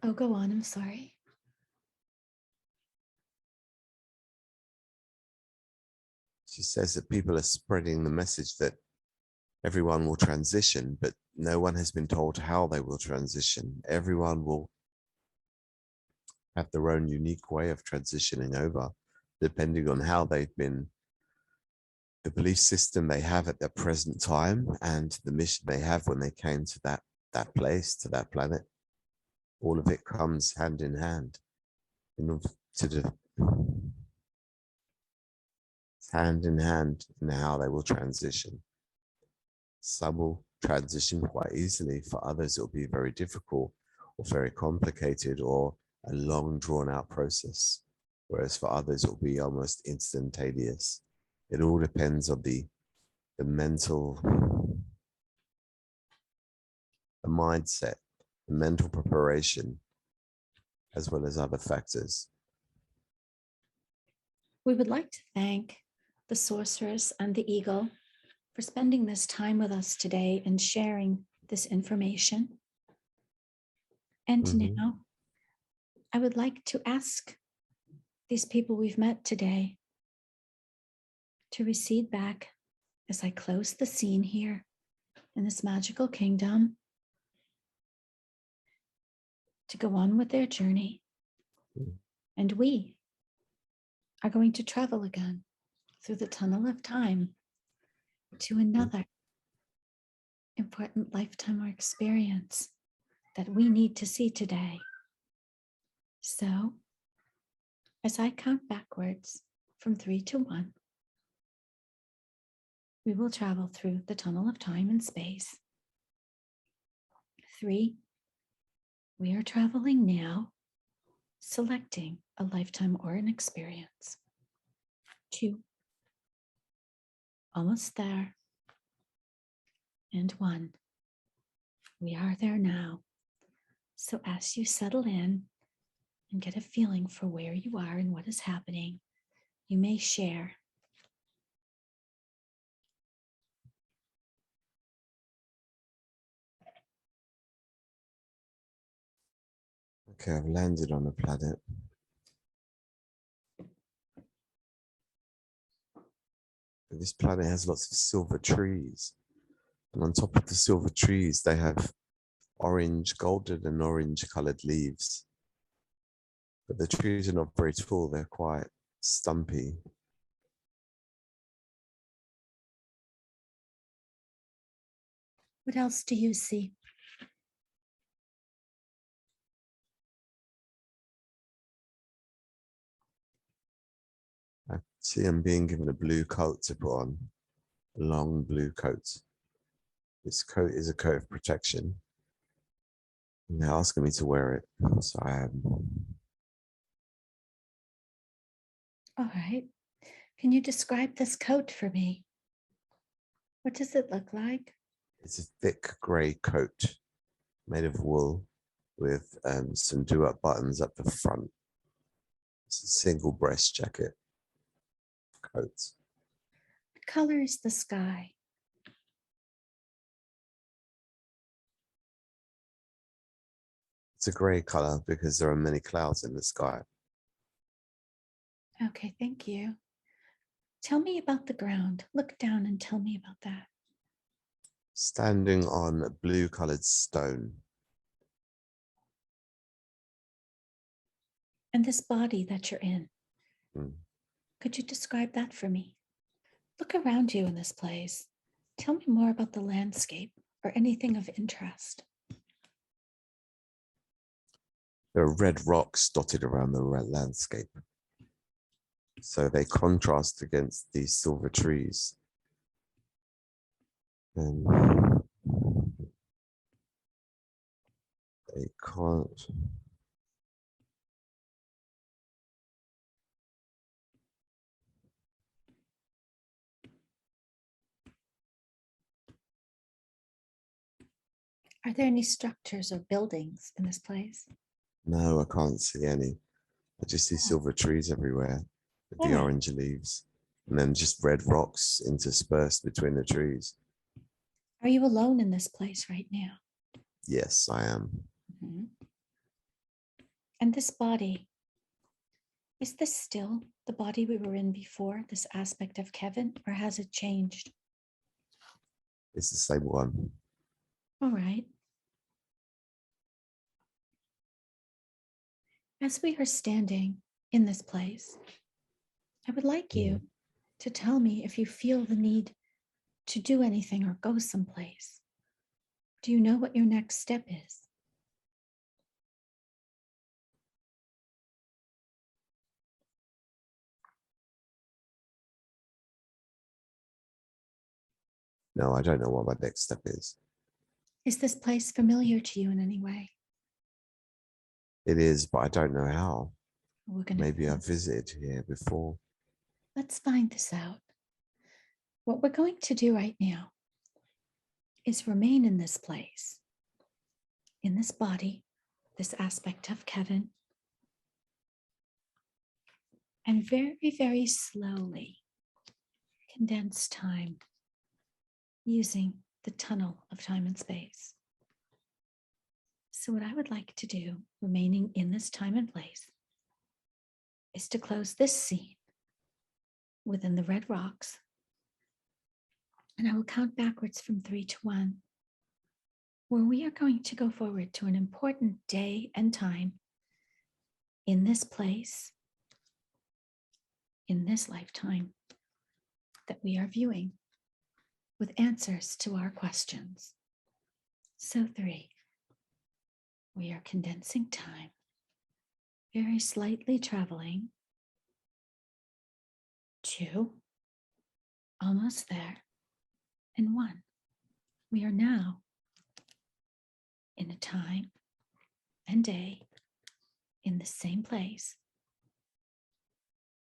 oh, go on, I'm sorry. She says that people are spreading the message that everyone will transition, but no one has been told how they will transition. Everyone will have their own unique way of transitioning over, depending on how they've been, the belief system they have at their present time, and the mission they have when they came to that place, to that planet. All of it comes hand in hand. Hand in hand in how they will transition. Some will transition quite easily. For others, it will be very difficult or very complicated or a long drawn out process. Whereas for others, it will be almost instantaneous. It all depends on the mental, the mindset, the mental preparation, as well as other factors. We would like to thank the sorceress and the eagle for spending this time with us today and sharing this information. And now I would like to ask these people we've met today to recede back as I close the scene here in this magical kingdom, to go on with their journey. And we are going to travel again through the tunnel of time to another important lifetime or experience that we need to see today. So, as I count backwards from 3 to 1, we will travel through the tunnel of time and space. 3, we are traveling now, selecting a lifetime or an experience. 2, almost there. And 1, we are there now. So as you settle in and get a feeling for where you are and what is happening, you may share. Okay, I've landed on a planet. This planet has lots of silver trees. And on top of the silver trees, they have orange, golden and orange colored leaves. But the trees are not very tall, they're quite stumpy. What else do you see? I see I'm being given a blue coat to put on, a long blue coat. This coat is a coat of protection. And they're asking me to wear it, so I am. All right. Can you describe this coat for me? What does it look like? It's a thick grey coat made of wool with some do-up buttons up the front. It's a single breast jacket coat. What color is the sky? It's a grey color because there are many clouds in the sky. Okay, thank you. Tell me about the ground. Look down and tell me about that. Standing on a blue colored stone. And this body that you're in, Mm. could you describe that for me? Look around you in this place. Tell me more about the landscape or anything of interest. There are red rocks dotted around the red landscape. So they contrast against these silver trees. And they can't. Are there any structures or buildings in this place? No, I can't see any. I just see Oh, silver trees everywhere with all the right. orange leaves, and then just red rocks interspersed between the trees. Are you alone in this place right now? Yes, I am. Mhm. And this body, is this still the body we were in before, this aspect of Kevin, or has it changed? It's the same one. All right. As we are standing in this place, I would like you to tell me if you feel the need to do anything or go someplace. Do you know what your next step is? No, I don't know what my next step is. Is this place familiar to you in any way? It is, but I don't know how. We're going Maybe to I've visited here before. let's find this out. What we're going to do right now is remain in this place, in this body, this aspect of Kevin, and very, very slowly condense time using the tunnel of time and space. So, what I would like to do, remaining in this time and place, is to close this scene within the red rocks. And I will count backwards from 3 to 1, where we are going to go forward to an important day and time in this place, in this lifetime that we are viewing, with answers to our questions. So 3, we are condensing time, very slightly traveling. 2, almost there. And 1, we are now in a time and day in the same place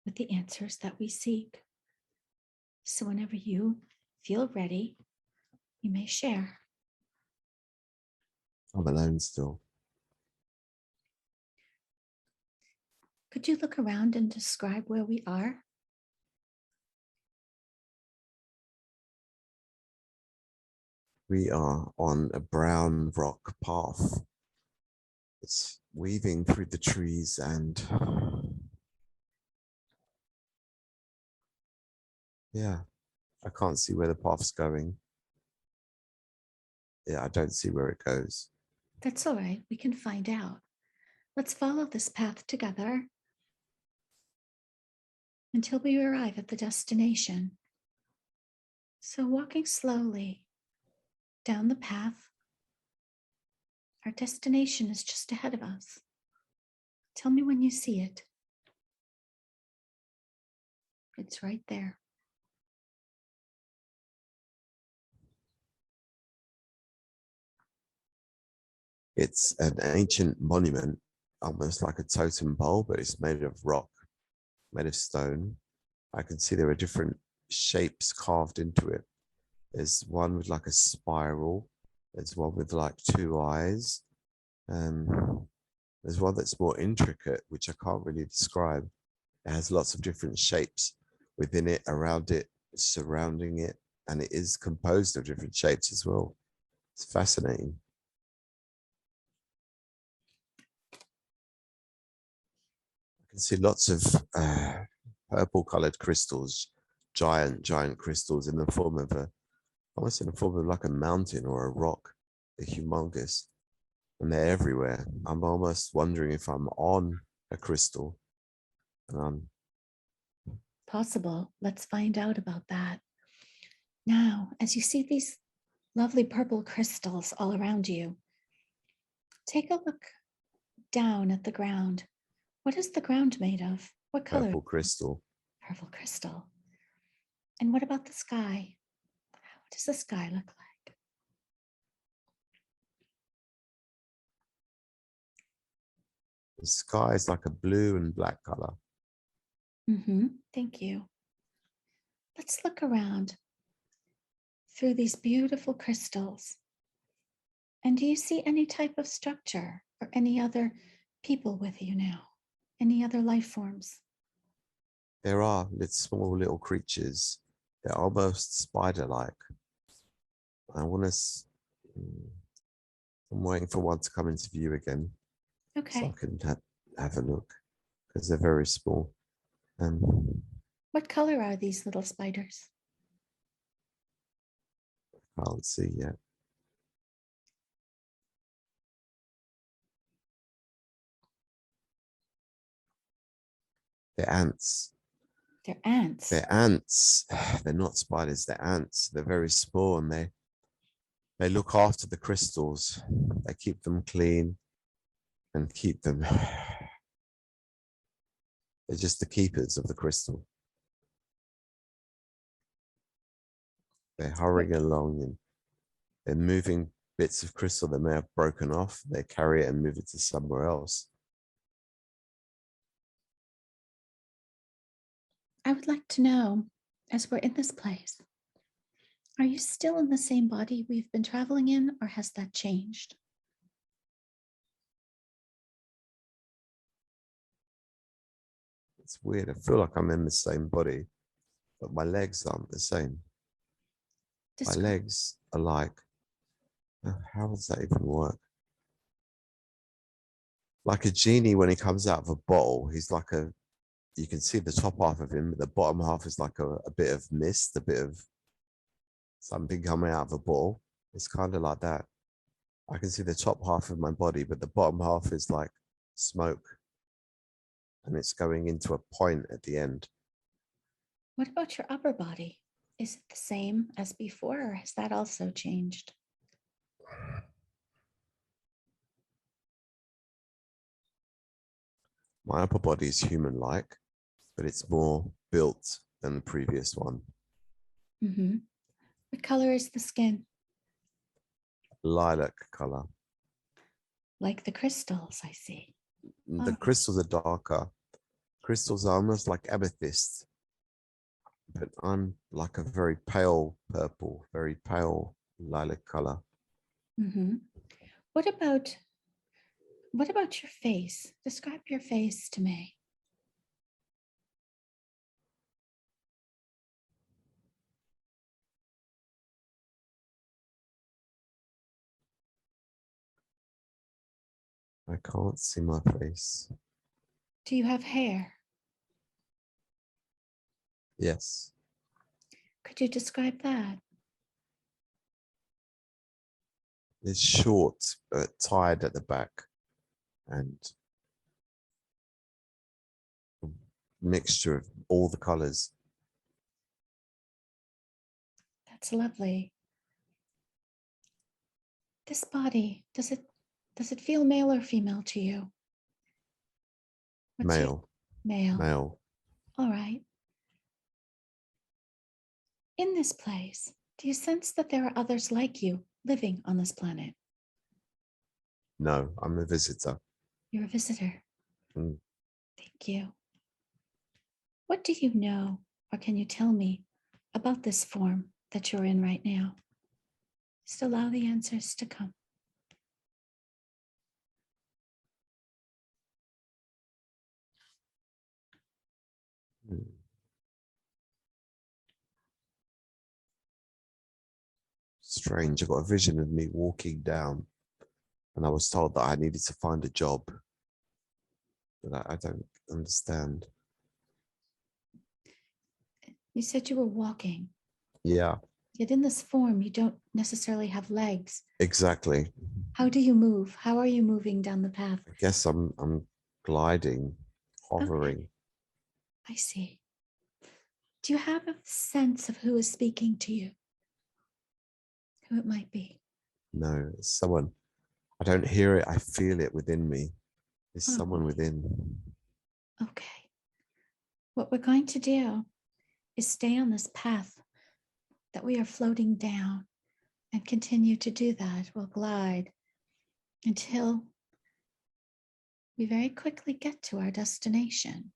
with the answers that we seek. So whenever you feel ready, you may share. I'm alone still. Could you look around and describe where we are? We are on a brown rock path. It's weaving through the trees and yeah, I can't see where the path's going. Yeah, I don't see where it goes. That's all right. We can find out. Let's follow this path together until we arrive at the destination. So walking slowly down the path, our destination is just ahead of us. Tell me when you see it. It's right there. It's an ancient monument, almost like a totem pole, but it's made of rock, made of stone. I can see there are different shapes carved into it. There's one with like a spiral. There's one with like 2 eyes. There's one that's more intricate, which I can't really describe. It has lots of different shapes within it, around it, surrounding it, and it is composed of different shapes as well. It's fascinating. I can see lots of purple colored crystals, giant crystals in the form of almost in the form of like a mountain or a rock. They're humongous and they're everywhere. I'm almost wondering if I'm on a crystal. Possible. Let's find out about that. Now, as you see these lovely purple crystals all around you, take a look down at the ground. What is the ground made of? What color? Purple crystal. Purple crystal. And what about the sky? What does the sky look like? The sky is like a blue and black color. Thank you. Let's look around through these beautiful crystals And do you see any type of structure or any other people with you now? Any other life forms? There are small little creatures. They're almost spider-like. I want to. I'm waiting for one to come into view again, so Okay. I can have a look because they're very small. What color are these little spiders? Can't see yet. They're ants. They're ants. They're ants. They're not spiders. They're ants. They're very small, and they look after the crystals. They keep them clean and keep them. They're just the keepers of the crystal. They're hurrying along and they're moving bits of crystal that may have broken off. They carry it and move it to somewhere else. I would like to know, as we're in this place, are you still in the same body we've been traveling in, or has that changed? It's weird. I feel like I'm in the same body, but my legs aren't the same. My legs are like, how does that even work? Like a genie when he comes out of a bottle, he's like you can see the top half of him, but the bottom half is like a bit of mist, a bit of something coming out of a bottle. It's kind of like that. I can see the top half of my body, but the bottom half is like smoke. And it's going into a point at the end. What about your upper body? Is it the same as before, or has that also changed? My upper body is human-like, but it's more built than the previous one. Mm-hmm. What color is the skin? Lilac color. Like the crystals, I see. The crystals are darker. Crystals are almost like amethyst, but I'm like a very pale purple, very pale lilac color. Mm-hmm. What about your face? Describe your face to me. I can't see my face. Do you have hair? Yes. Could you describe that? It's short, tied at the back, and a mixture of all the colors. That's lovely. This body, does it feel male or female to you? Male. Male. Male. All right. In this place, do you sense that there are others like you living on this planet? No, I'm a visitor. You're a visitor. Mm. Thank you. What do you know, or can you tell me about this form that you're in right now? Just allow the answers to come. Mm. Strange. I got a vision of me walking down, and I was told that I needed to find a job. But I don't understand. You said you were walking. Yeah, Yet in this form, you don't necessarily have legs. exactly. How do you move? How are you moving down the path? I guess I'm gliding, hovering. Okay, I see. Do you have a sense of who is speaking to you? Who it might be? No, it's someone. I don't hear it. I feel it within me. There's someone within. Okay. What we're going to do is stay on this path that we are floating down and continue to do that. We'll glide until we very quickly get to our destination.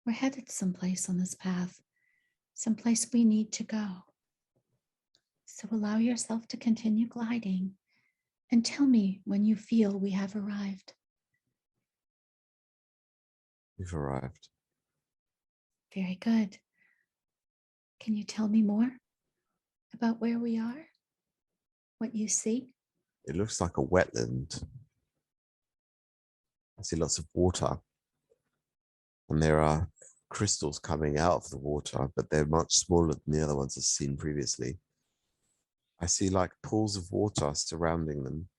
We're headed someplace on this path, someplace we need to go. So allow yourself to continue gliding And tell me when you feel we have arrived. We've arrived. Very good. Can you tell me more about where we are? What you see? It looks like a wetland. I see lots of water. And there are crystals coming out of the water, but they're much smaller than the other ones I've seen previously. I see like pools of water surrounding them,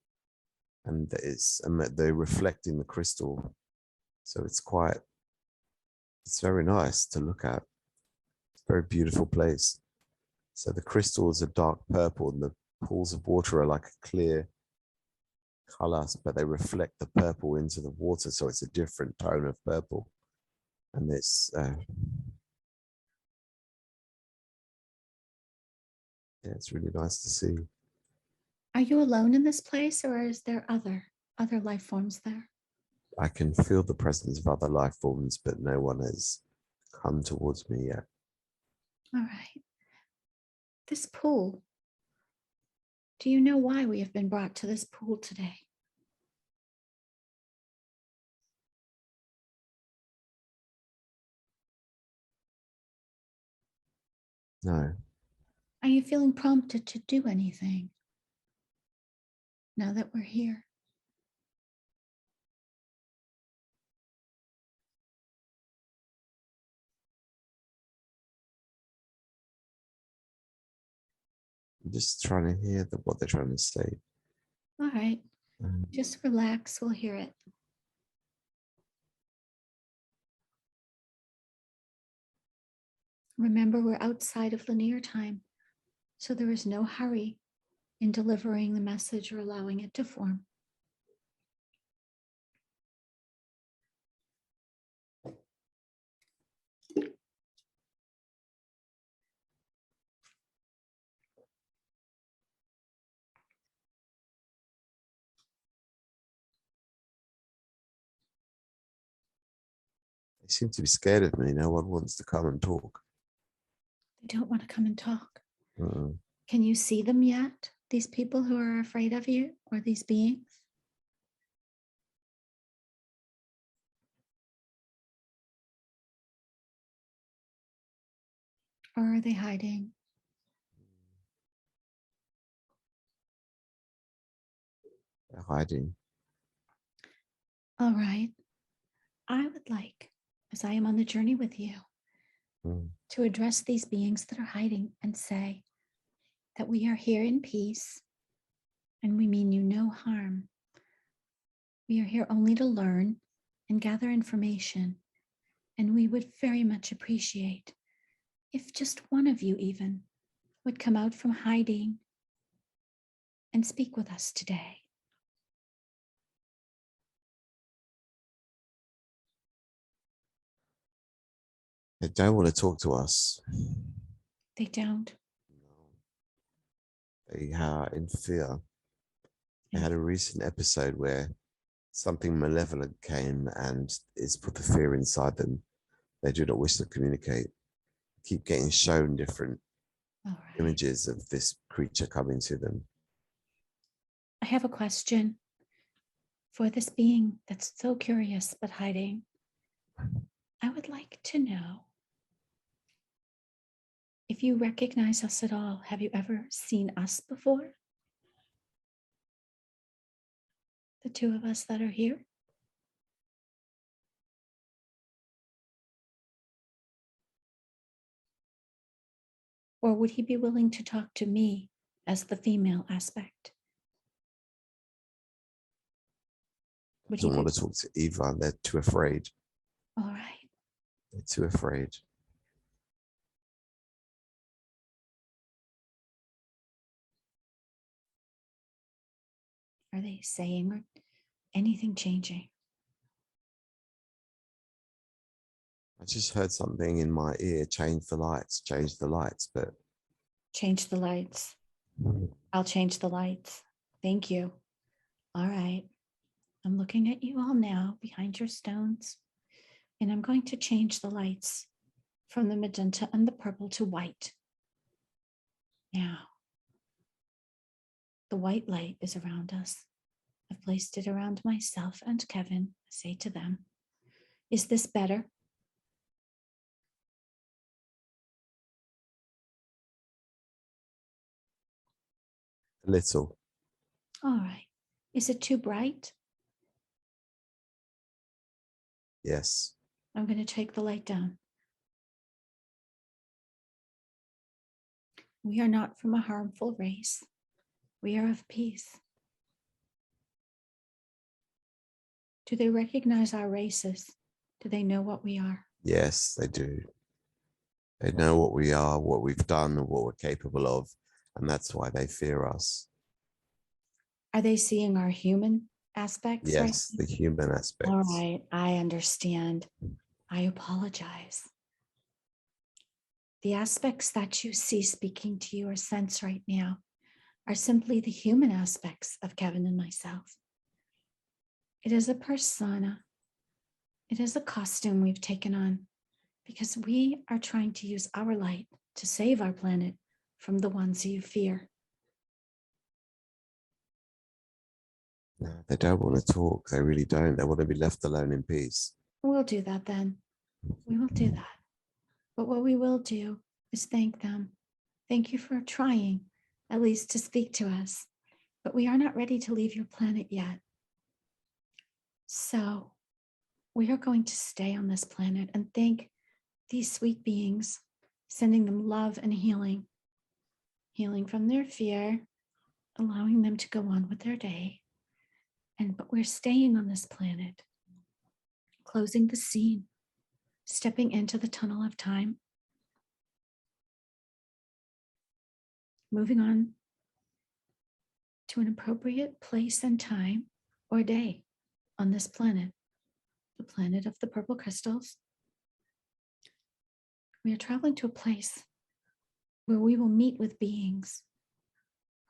and they're reflecting the crystal. So it's very nice to look at. It's a very beautiful place. So the crystals are dark purple and the pools of water are like a clear color, but they reflect the purple into the water. So it's a different tone of purple. And it's really nice to see. Are you alone in this place, or is there other life forms there? I can feel the presence of other life forms, but no one has come towards me yet. All right. This pool. Do you know why we have been brought to this pool today? No, Are you feeling prompted to do anything now that we're here? I'm just trying to hear what they're trying to say. All right. Um, Just relax. We'll hear it. Remember, we're outside of linear time, so there is no hurry in delivering the message or allowing it to form. They seem to be scared of me. No one wants to come and talk. They don't want to come and talk. Uh-uh. Can you see them yet? These people who are afraid of you, or these beings? Or are they hiding? They're hiding. All right. I would like, as I am on the journey with you, to address these beings that are hiding and say that we are here in peace and we mean you no harm. We are here only to learn and gather information, and we would very much appreciate if just one of you even would come out from hiding and speak with us today. They don't want to talk to us. They don't. They are in fear. I had a recent episode where something malevolent came and it's put the fear inside them. They do not wish to communicate. Keep getting shown different images of this creature coming to them. I have a question for this being that's so curious but hiding. I would like to know if you recognize us at all. Have you ever seen us before? The two of us that are here? Or would he be willing to talk to me as the female aspect? They don't want to talk to Eva. They're too afraid. All right. They're too afraid. Are they saying or anything changing? I just heard something in my ear, change the lights, but Change the lights. I'll change the lights. Thank you. All right. I'm looking at you all now behind your stones, and I'm going to change the lights from the magenta and the purple to white. Now, The white light is around us. I've placed it around myself and Kevin. I say to them, is this better? A little. All right. Is it too bright? Yes. I'm going to take the light down. We are not from a harmful race. We are of peace. Do they recognize our races? Do they know what we are? Yes, they do. They know what we are, what we've done, and what we're capable of. And that's why they fear us. Are they seeing our human aspects? Yes, right? the human aspects. All right, I understand. I apologize. The aspects that you see speaking to you or sense right now are simply the human aspects of Kevin and myself. It is a persona. It is a costume we've taken on because we are trying to use our light to save our planet from the ones you fear. No, they don't want to talk. They really don't. They want to be left alone in peace. We'll do that then. We will do that. But what we will do is thank them. Thank you for trying, at least to speak to us. But we are not ready to leave your planet yet. So we are going to stay on this planet and thank these sweet beings, sending them love and healing. Healing from their fear, allowing them to go on with their day. But we're staying on this planet, closing the scene, stepping into the tunnel of time, moving on to an appropriate place and time or day on this planet, the planet of the purple crystals. We are traveling to a place where we will meet with beings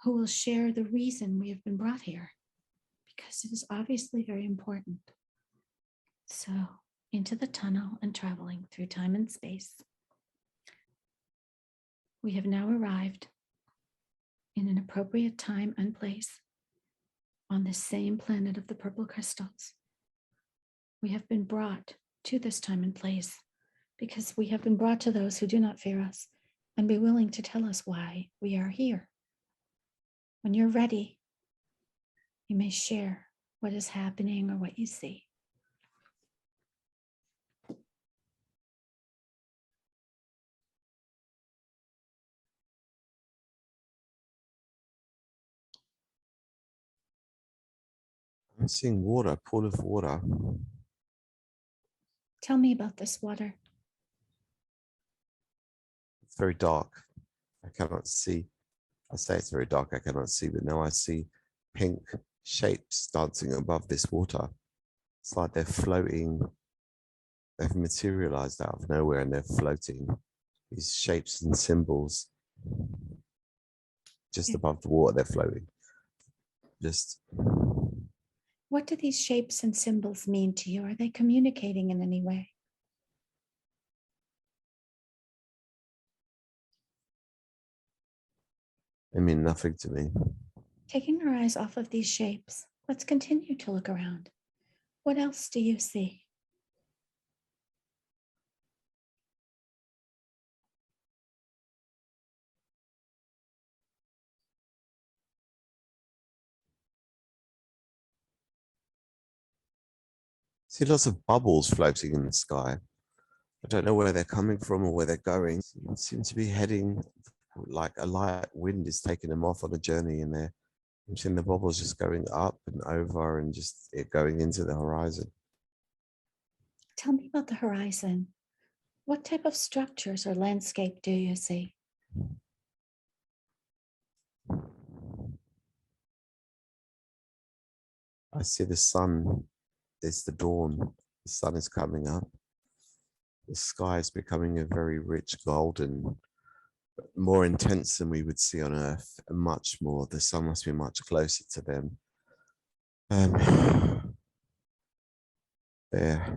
who will share the reason we have been brought here, because it is obviously very important. So, into the tunnel and traveling through time and space. We have now arrived in an appropriate time and place on this same planet of the purple crystals. We have been brought to this time and place because we have been brought to those who do not fear us and be willing to tell us why we are here. When you're ready, you may share what is happening or what you see. I'm seeing water, a pool of water. Tell me about this water. It's very dark. I cannot see. I say it's very dark. I cannot see, but now I see pink shapes dancing above this water. It's like they're floating. They've materialized out of nowhere and they're floating. These shapes and symbols just above the water, they're floating. Just. What do these shapes and symbols mean to you? Are they communicating in any way? They mean nothing to me. Taking our eyes off of these shapes, let's continue to look around. What else do you see? See lots of bubbles floating in the sky. I don't know where they're coming from or where they're going. They seem to be heading like a light wind is taking them off on a journey in there. I'm seeing the bubbles just going up and over and just it going into the horizon. Tell me about the horizon. What type of structures or landscape do you see? I see the sun. It's the dawn. The sun is coming up. The sky is becoming a very rich golden, more intense than we would see on Earth, and much more. The sun must be much closer to them. They're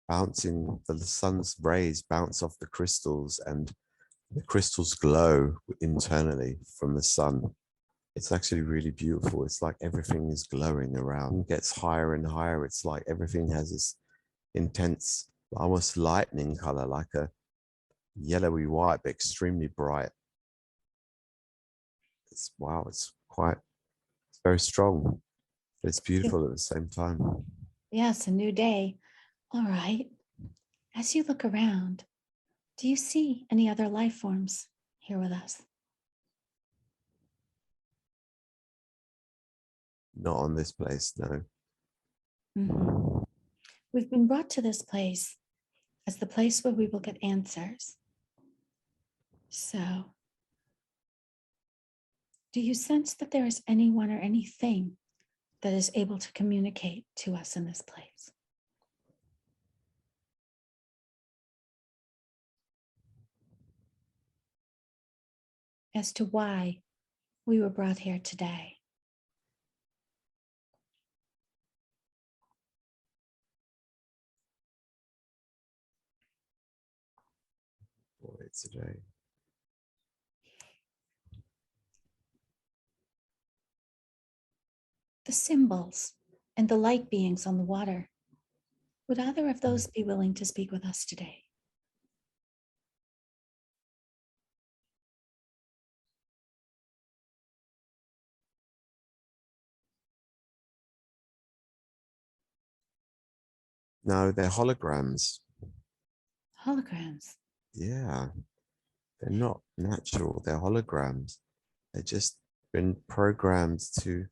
bouncing, the sun's rays bounce off the crystals and The crystals glow internally from the sun. It's actually really beautiful. It's like everything is glowing around. It gets higher and higher. It's like everything has this intense, almost lightning color, like a yellowy white, but extremely bright. It's wow, it's very strong, but it's beautiful at the same time. Yes, a new day. All right. As you look around, do you see any other life forms here with us? Not on this place, no. Mhm. We've been brought to this place as the place where we will get answers. So, do you sense that there is anyone or anything that is able to communicate to us in this place? As to why we were brought here today. Boy, today. The symbols and the light beings on the water. Would either of those be willing to speak with us today? No, they're holograms. Holograms. Yeah, they're not natural. They're holograms. They've just been programmed to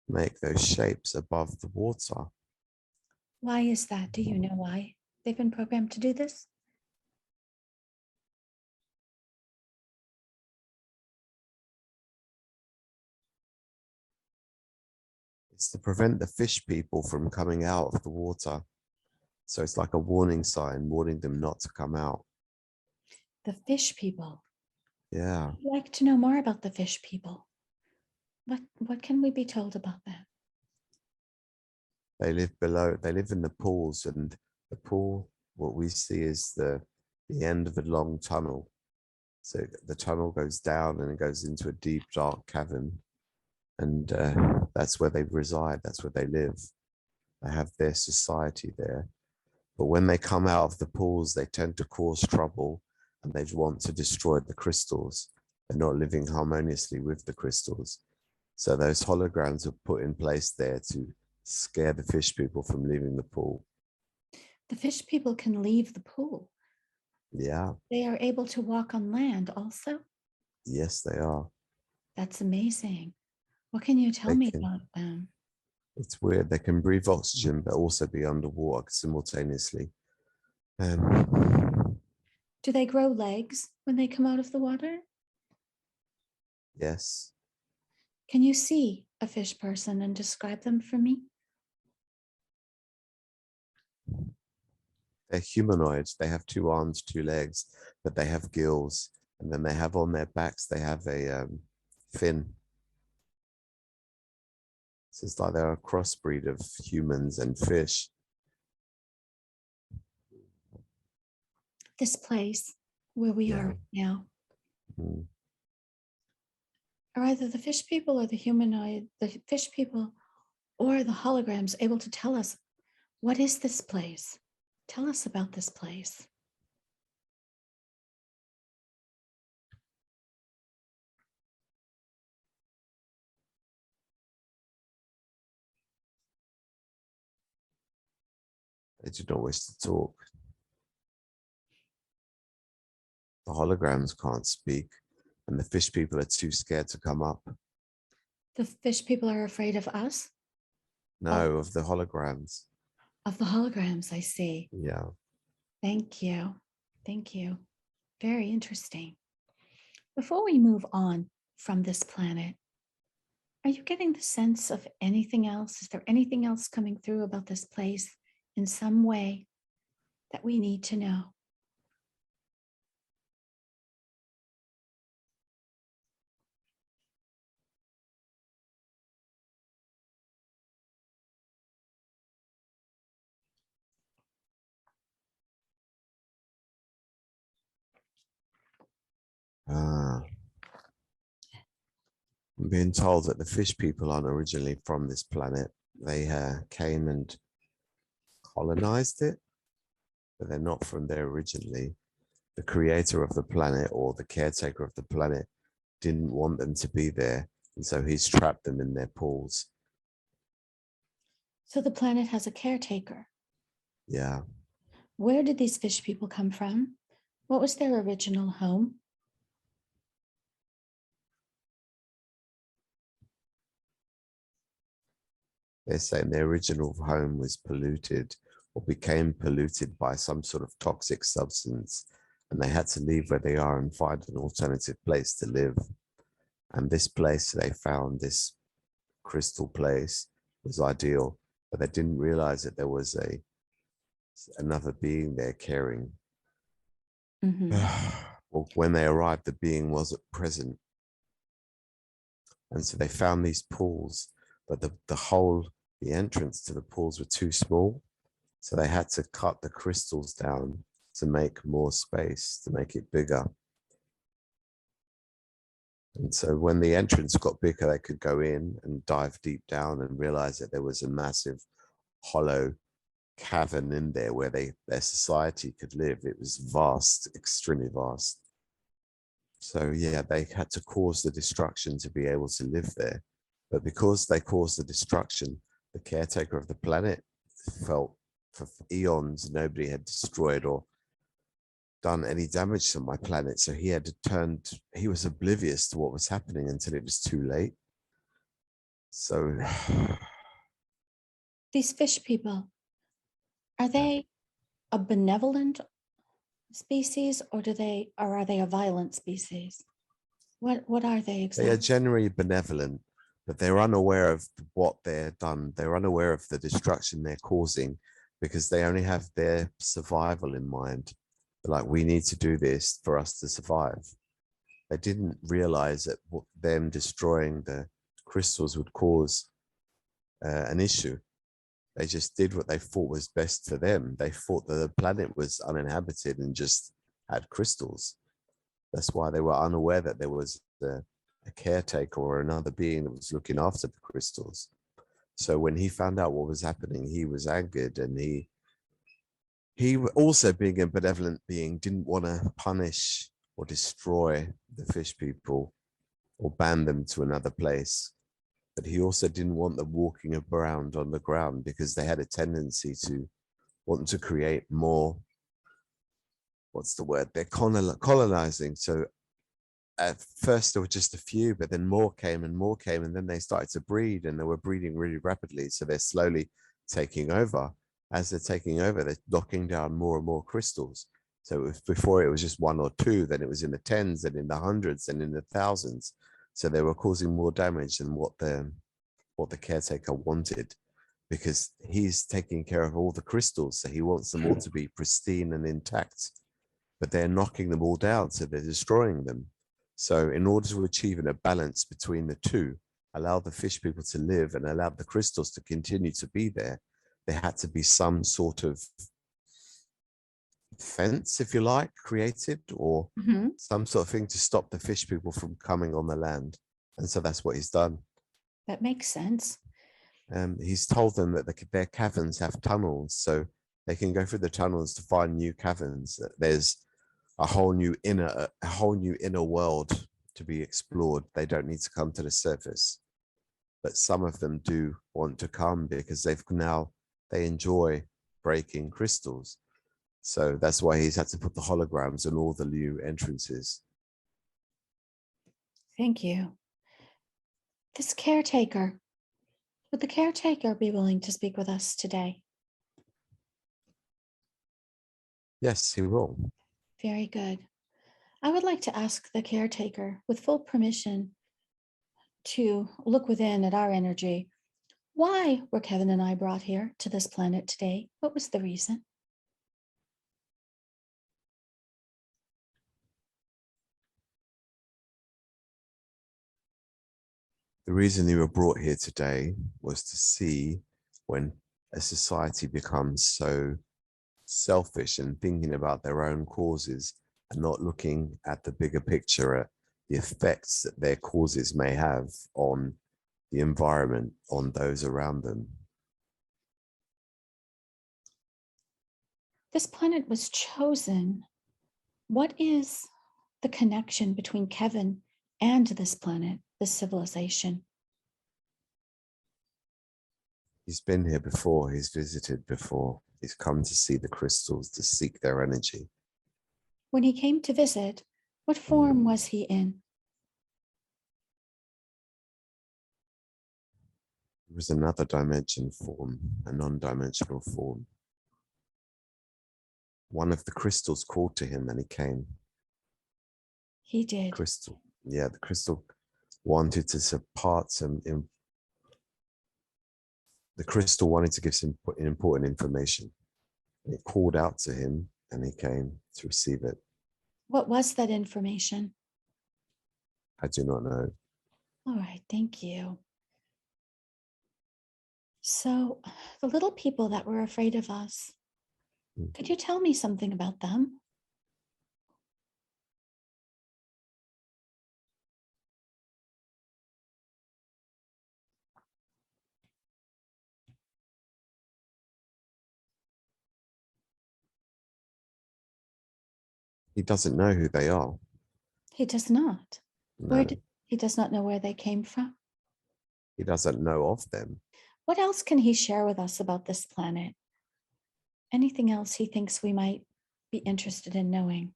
make those shapes above the water. Why is that? Do you know why they've been programmed to do this? It's to prevent the fish people from coming out of the water. So it's like a warning sign, warning them not to come out. The fish people. Yeah. I'd like to know more about the fish people. What can we be told about that? They live below, they live in the pools, and the pool, what we see is the end of a long tunnel. So the tunnel goes down and it goes into a deep, dark cavern. And that's where they reside. That's where they live. They have their society there. But when they come out of the pools, they tend to cause trouble and they want to destroy the crystals. They're not living harmoniously with the crystals. So those holograms are put in place there to scare the fish people from leaving the pool. The fish people can leave the pool. Yeah. They are able to walk on land also. Yes, they are. That's amazing. What can you tell They me can. about them? It's weird. They can breathe oxygen, but also be underwater simultaneously. Um, Do they grow legs when they come out of the water? yes. Can you see a fish person and describe them for me? They're humanoids. They have 2 arms, 2 legs, but they have gills. And then they have on their backs, they have a fin. So it's like they're a crossbreed of humans and fish. This place where we are Yeah. right now, Mm. are either the fish people or the fish people or the holograms able to tell us, what is this place? Tell us about this place. They do not wish to talk. The holograms can't speak, and the fish people are too scared to come up. The fish people are afraid of us, No, of the holograms. of the holograms, I see. Yeah. Thank you. Thank you. Very interesting. Before we move on from this planet, are you getting the sense of anything else? Is there anything else coming through about this place in some way that we need to know? Ah, I'm being told that the fish people aren't originally from this planet. They came and colonized it, but they're not from there originally. The creator of the planet or the caretaker of the planet didn't want them to be there, and so he's trapped them in their pools. So the planet has a caretaker. Yeah. Where did these fish people come from? What was their original home? They're saying their original home was polluted or became polluted by some sort of toxic substance, and they had to leave where they are and find an alternative place to live. And this place they found, this crystal place, was ideal, but they didn't realize that there was another being there caring. Well, when they arrived, the being wasn't present. And so they found these pools, but the entrance to the pools were too small. So they had to cut the crystals down to make more space, to make it bigger. And so when the entrance got bigger, they could go in and dive deep down and realize that there was a massive hollow cavern in there where their society could live. It was vast, extremely vast. So yeah, they had to cause the destruction to be able to live there. But because they caused the destruction, the caretaker of the planet felt for eons nobody had destroyed or done any damage to my planet. So he was oblivious to what was happening until it was too late. So These fish people, are they a benevolent species or are they a violent species? What are they exactly? they are generally benevolent, but they're unaware of what they're done. They're unaware of the destruction they're causing because they only have their survival in mind. They're like, we need to do this for us to survive. They didn't realize that them destroying the crystals would cause an issue. They just did what they thought was best for them. They thought that the planet was uninhabited and just had crystals. That's why they were unaware that there was a caretaker or another being that was looking after the crystals. So when he found out what was happening, he was angered, and he also, being a benevolent being, didn't want to punish or destroy the fish people or ban them to another place. But he also didn't want them walking around on the ground because they had a tendency to want to create more, what's the word? They're colonizing. So at first there were just a few, but then more came, and then they started to breed, and they were breeding really rapidly. So they're slowly taking over. As they're taking over, they're knocking down more and more crystals. So before it was just one or two, then it was in the tens, and in the hundreds, and in the thousands. So they were causing more damage than what the caretaker wanted, because he's taking care of all the crystals. So he wants them all to be pristine and intact, but they're knocking them all down. So they're destroying them. So in order to achieve a balance between the two, allow the fish people to live and allow the crystals to continue to be there, there had to be some sort of fence, if you like, created, or some sort of thing to stop the fish people from coming on the land. And so that's what he's done. That makes sense. He's told them that their caverns have tunnels, so they can go through the tunnels to find new caverns. There's a whole new inner world to be explored. They don't need to come to the surface, but some of them do want to come because they enjoy breaking crystals. So that's why he's had to put the holograms on all the new entrances. Thank you. This caretaker, would the caretaker be willing to speak with us today? Yes, he will. Very good. I would like to ask the caretaker, with full permission, to look within at our energy. Why were Kevin and I brought here to this planet today? What was the reason? The reason you were brought here today was to see when a society becomes so selfish and thinking about their own causes and not looking at the bigger picture, at the effects that their causes may have on the environment, on those around them. This planet was chosen. What is the connection between Kevin and this planet, this civilization? He's been here before, he's visited before, he's come to see the crystals, to seek their energy. When he came to visit, what form was he in? It was another dimension form, a non-dimensional form. One of the crystals called to him and he came. He did. Crystal, yeah, the crystal wanted to support some. The crystal wanted to give some important information. It called out to him and he came to receive it. What was that information? I do not know. All right, thank you. So, the little people that were afraid of us, could you tell me something about them? He doesn't know who they are. He does not. No, He does not know where they came from. he doesn't know of them. What else can he share with us about this planet? Anything else he thinks we might be interested in knowing?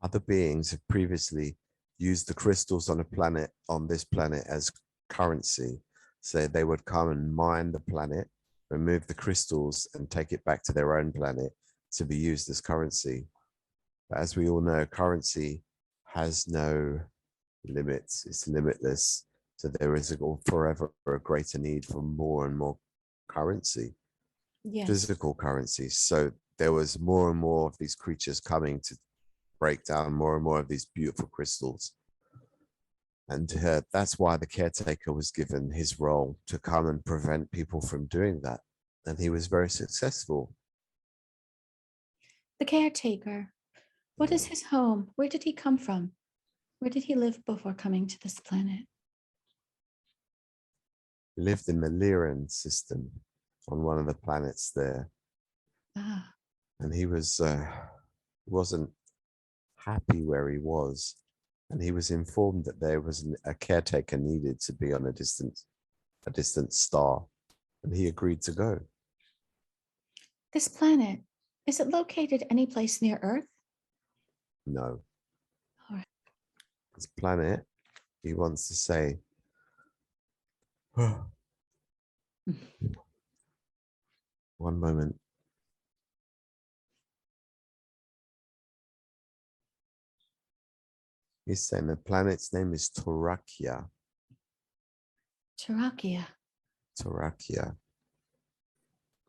Other beings have previously used the crystals on this planet as currency. So they would come and mine the planet, remove the crystals and take it back to their own planet to be used as currency. But as we all know, currency has no limits, it's limitless. So there is forever a greater need for more and more currency, Yes. physical currency. So there was more and more of these creatures coming to break down more and more of these beautiful crystals. And that's why the caretaker was given his role, to come and prevent people from doing that. And he was very successful. The caretaker. What is his home? Where did he come from? Where did he live before coming to this planet? He lived in the Lyran system on one of the planets there. Ah, And he wasn't happy where he was. And he was informed that there was a caretaker needed to be on a distant star. And he agreed to go. this planet, is it located any place near Earth? No. All right. This planet, he wants to say, one moment. He's saying the planet's name is Torakia. Tarakia. Torakia.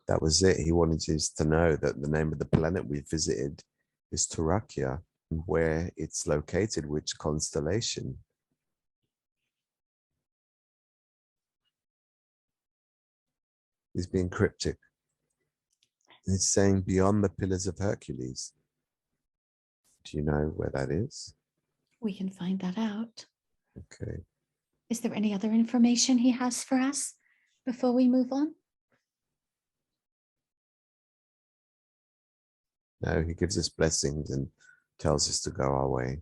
That was it. He wanted us to know that the name of the planet we visited is Torakia, and where it's located, which constellation. He's being cryptic. He's saying beyond the Pillars of Hercules. Do you know where that is? We can find that out. Okay. Is there any other information he has for us before we move on? No, he gives us blessings and tells us to go our way.